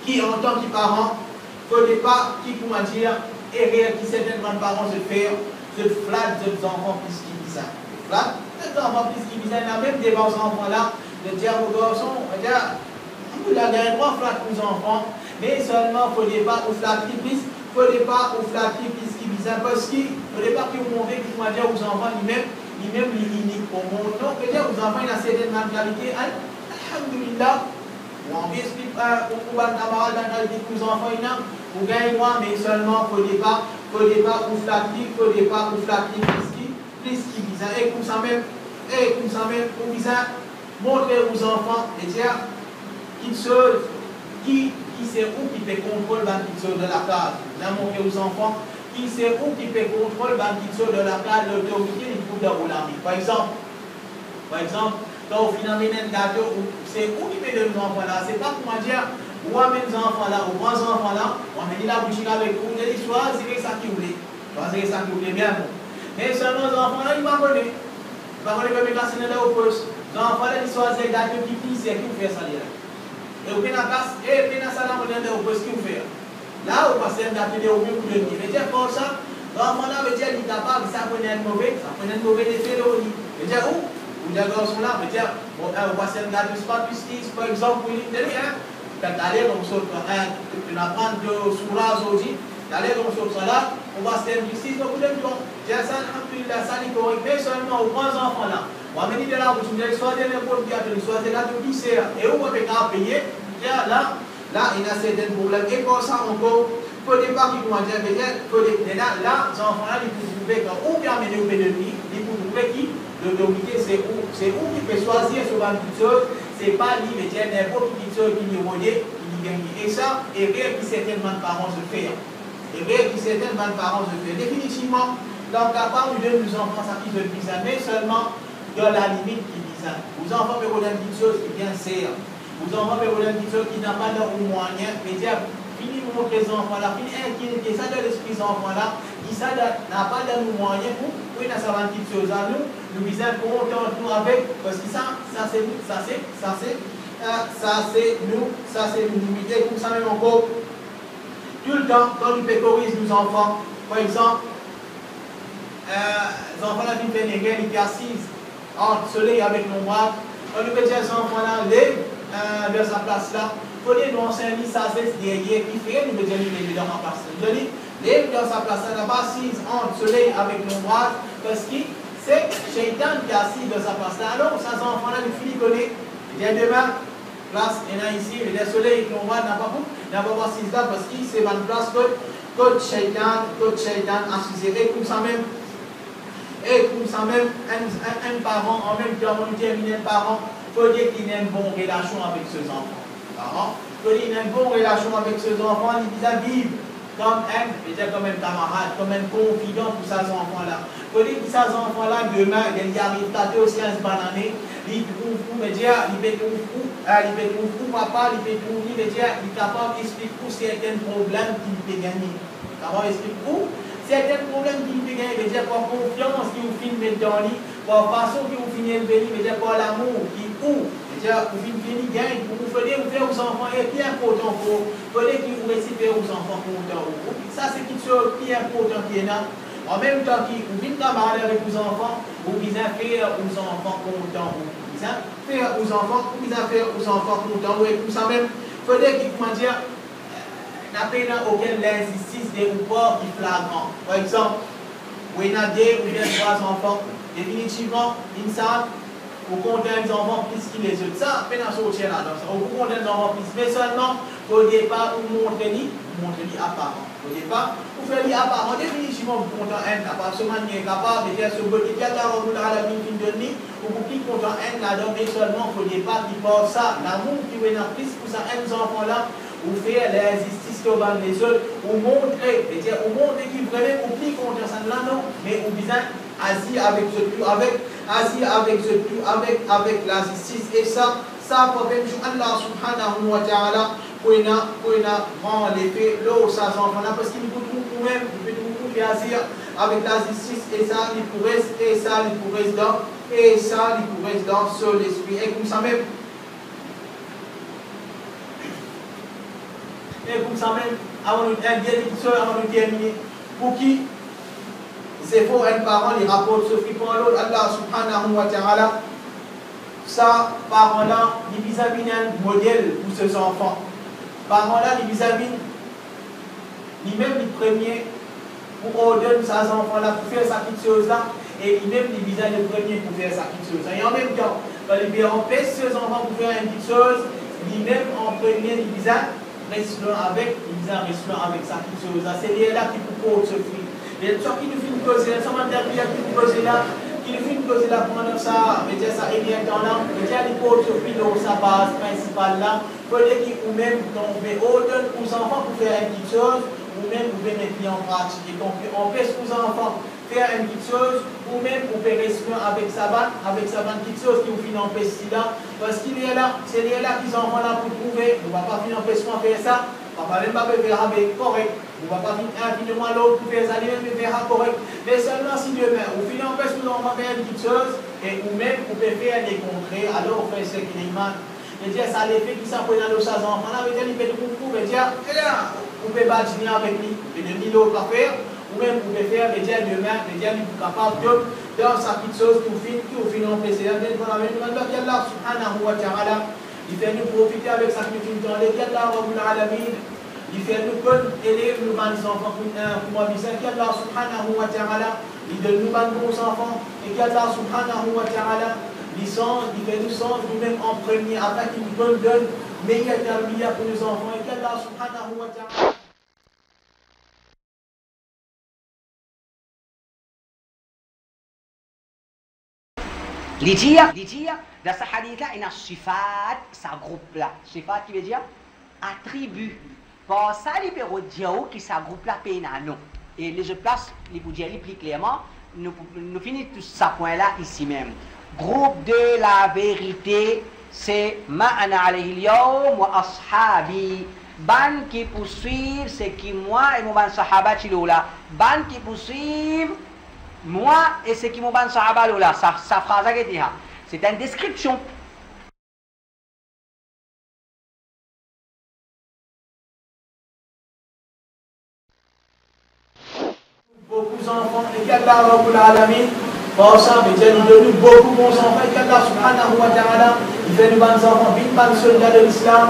qui en tant que parents, il ne faudrait pas qui comment dire, erreur qui certains grands-parents se font, se flattent des enfants plus qu'ils disent ça. Flattent des enfants plus qu'ils disent ça. Il y a même des enfants là, de dire aux garçons, vous avez droit flatter aux enfants, mais seulement il ne faudrait pas vous flatter plus, il ne faudrait pas vous flatter plus qu'ils disent ça, parce qu'il ne faudrait pas que vous montrez comment dire aux enfants lui-même unique au monde. Donc, peut-être vous avez une certaine mentalité, alhamdulillah, ou on explique pour un camarade mentalité que vous enfants, vous gagnez moins, mais seulement, il ne faut pas vous flatter, plus qui vise. Et comme ça même, vous vise, montrer aux enfants, et dire, qu'ils sont, qui c'est où qui peut contrôler de la case. Vous montrer aux enfants, qui c'est où qui peut contrôler de la case, l'autorité du groupe de Roulami. Par exemple, quand vous finissez un gâteau, c'est où qui peut donner aux enfants là. C'est pas comment dire, ou amène les enfants là, ou grands enfants là, on met la boutique avec vous, vous allez choisir ça qui vous voulez. Choisir ça qui vous voulez bien. Mais seulement les enfants là, ils ne vont pas connaître. Ils vont connaître comme ils sont au poste. Les enfants là, ils choisissent le gâteau qui pisse et qui vous fait ça là. Et vous prenez la casse, et vous prenez ça là, vous allez au poste qui vous fait. Là, vous passez un gâteau de au mieux pour le dire. Mais dire comme ça, l'enfant là veut dire qu'il est capable, ça prenait un mauvais effet de l'eau. Mais dire où? Vous dire garçon là, veut dire, vous passez un gâteau, c'est pas plus qui, par exemple, vous dites, quand allez comme ça, on apprend de sourage aujourd'hui, allez comme ça là, on va se faire un justice, donc vous dites, dire ça, alhamdulillah, ça n'est correct, mais seulement aux grands enfants là. On va venir de là, vous allez choisir n'importe qui, choisir là de lycée, et où vous pouvez payer, là, il y a certains problèmes. Et pour ça, encore, il ne faut pas qu'ils vont dire, là, les enfants là, ils peuvent trouver où bien amener au pédophile, ils peuvent trouver qui l'autorité, c'est où qui peut choisir ce genre de choses, c'est pas lui, mais dire n'importe qui chose qui est relié, qui gagne. Et ça, erreur qui certainement parents se font. Définitivement, dans le cas où nos enfants, ça qui se disent, mais seulement dans la limite qui disent. Vos enfants peuvent regarder une chose qui bien sert. Vos enfants peuvent regarder une chose qui n'a pas de moyen, mais dire, fini vous montrer les enfants là, fini inquiéter ça dans l'esprit des enfants là, qui ça n'a pas de moyen pour dans sa petite chose à nous visons content nous avec, parce que ça c'est nous, ça c'est nous limiter, comme ça même encore, tout le temps, quand nous pécorisons nos enfants, par exemple, les enfants là qui font les guerres, ils sont assis en soleil avec nos bras, quand nous pétons les enfants là, lèvent vers sa place là, il faut nous enseigner ça, c'est derrière, qui fait, nous mettons les dans sa place. Je dis, lève dans sa place, elle n'a pas assise en soleil avec nos bras, parce que c'est Shaitan qui est assis dans sa place là. Alors, ces enfants-là, ils finissent connaître. Il y a demain, place, il y en a ici, mais le soleil, qu'on voit, n'a pas assis là, parce que c'est une place que Shaitan assise. Et comme ça même, un parent, en même temps, on termine un parent, faut dire qu'il a une bonne relation avec ses enfants. Faut dire qu'il a une bonne relation avec ses enfants, il vis comme un camarade, comme un confident pour ces enfants-là. Faut dire que ces enfants-là, demain, ils arrivent à aussi à se bananer, ils trouvent fou, mais dire, ils trouvent fou, papa, ils trouvent fou, mais dire, ils sont capables d'expliquer certains problèmes qu'ils peuvent gagner. Comment expliquer certains problèmes qu'ils peuvent gagner, mais dire, par confiance qu'ils vous filment dans lui, par façon qu'ils vous finissent venir, mais dire, par l'amour, qui ou, vous finissez gagne, vous faire aux enfants, et qui est important pour vous, que vous récipez aux enfants pour vous. Ça, c'est quelque chose qui est important qui est là. En même temps, vous venez camarade avec vos enfants, vous visez à faire aux enfants contents. Vous visez à faire aux enfants, vous visez à faire aux enfants contents. Et tout ça même, il faut dire qu'il n'a pas aucune injustice des reports qui flagrant. Par exemple, vous avez deux ou bien trois enfants, définitivement, une salle, vous comptez les enfants plus que les autres. Ça, peine à sortir là. Vous comptez les enfants plus. Mais seulement, au départ, vous montrez apparent. Au départ, vous faites apparent. Définitivement, vous comptez un capable. Ce man est capable de faire ce que vous avez la vie qui donne, ou vous qui comptez un là-dedans, mais seulement au départ, qui porte ça, l'amour qui vient en plus pour ça, un enfant-là, vous faites l'injustice que vous les autres, vous montrez, vous montrez qu'il vraiment vous qui contre ça là, non, mais vous besoin assis avec ce tout, avec la justice. Et ça pour même Allah subhanahu wa ta'ala, pour rendre l'effet là où ça s'en va, parce qu'il peut tout même, il peut tout agir avec la justice, et ça, il pourrait dans sur l'esprit. Et comme ça même, avant de terminer, pour qui c'est faux, un parent, les rapports se font pour l'autre, Allah subhanahu wa ta'ala, ça, parent-là, il vis un modèle pour ses enfants. Parent-là, il vis lui-même le premier pour ordonner ses enfants-là pour faire sa petite chose-là, et lui-même il vis le premier pour faire sa petite chose. Et en même temps, quand il empêche ses enfants pour faire une petite chose, lui-même en premier, il vis avec sa petite chose. C'est là qui peut se faire. Et soit qui nous fait une cause là, ça m'a dit qu'il nous fait une cause là pendant ça, mais ça est bien dans là, mais il faut se faire sa base principale là, pour dire qu'il ou même tomber autant aux enfants pour faire une petite chose, ou même vous pouvez mettre en pratique. Et donc on peut aux enfants faire une petite chose, ou même vous pouvez rester avec sa petite chose qui vous finit en pesticide, parce qu'il est là, c'est là qu'ils enfants là pour trouver, on ne va pas finir en pesticide faire ça. Papa ne va pas faire correct. On ne va pas finir infiniment l'autre pour faire ça, lui-même faire correct. Mais seulement si demain, vous finissez en place, vous en faire une petite chose, et ou même vous pouvez faire des contrées, alors vous faites ce qu'il demande. Je veux dire, ça l'effet qui s'apprend dans nos enfants. Là, vous pouvez dire, vous pouvez bâtir avec lui, vous pouvez donner l'autre à faire, ou même vous pouvez faire, vous dire demain, vous dire, vous êtes capable de dans sa petite chose, qui vous finit en place. C'est-à-dire, Allah subhanahu wa ta'ala, il fait nous profiter avec sa petite dans lesquels Allah Rabbul Alamin, il fait nous bonnes élèves, nous bonnes enfants pour moi, qu'Allah subhanahu wa ta'ala, il donne nous bons enfants, et qu'Allah subhanahu wa ta'ala, il fait nous sens nous-mêmes en premier, afin qu'il nous donne meilleure tarbiya pour nos enfants, et qu'Allah subhanahu wa ta'ala. Les dire, dans ce hadith-là, il y a un sifat, ça groupe là. Sifat qui veut dire attribut. Pour ça, il peut dire que ça groupe là, paye non. Et je place, il vous dire plus clairement, nous finissons tout ce point-là ici même. Groupe de la vérité, c'est ma'ana alayhi al-yawm wa ashabi. Ban qui poursuivent, c'est qui moi et mon ban sahaba chiloula. Ban qui poursuivent, moi et ce qui m'ont ban sahaba là, sa phrase c'est une description. Beaucoup d'enfants, et qu'Allah Rabbul Alamin, par ça, mais il donne beaucoup de bons enfants, et qu'Allah subhanahu wa ta'ala, il fait de bons enfants, bien bons soldats de l'islam,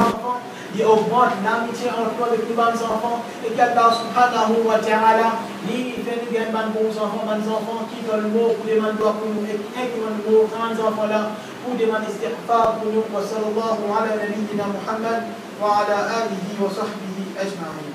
il augmente l'amitié entre nous avec les bons enfants, et qu'Allah subhanahu wa ta'ala, il fait de bien bons enfants qui veulent le mot pour demander pour nous, et qui veulent le mot, grands enfants là, pour demander istighfar pour nous, wa sallallahu ala nabiyyina Muhammad, wa ala alihi wa sahbihi ajma'in.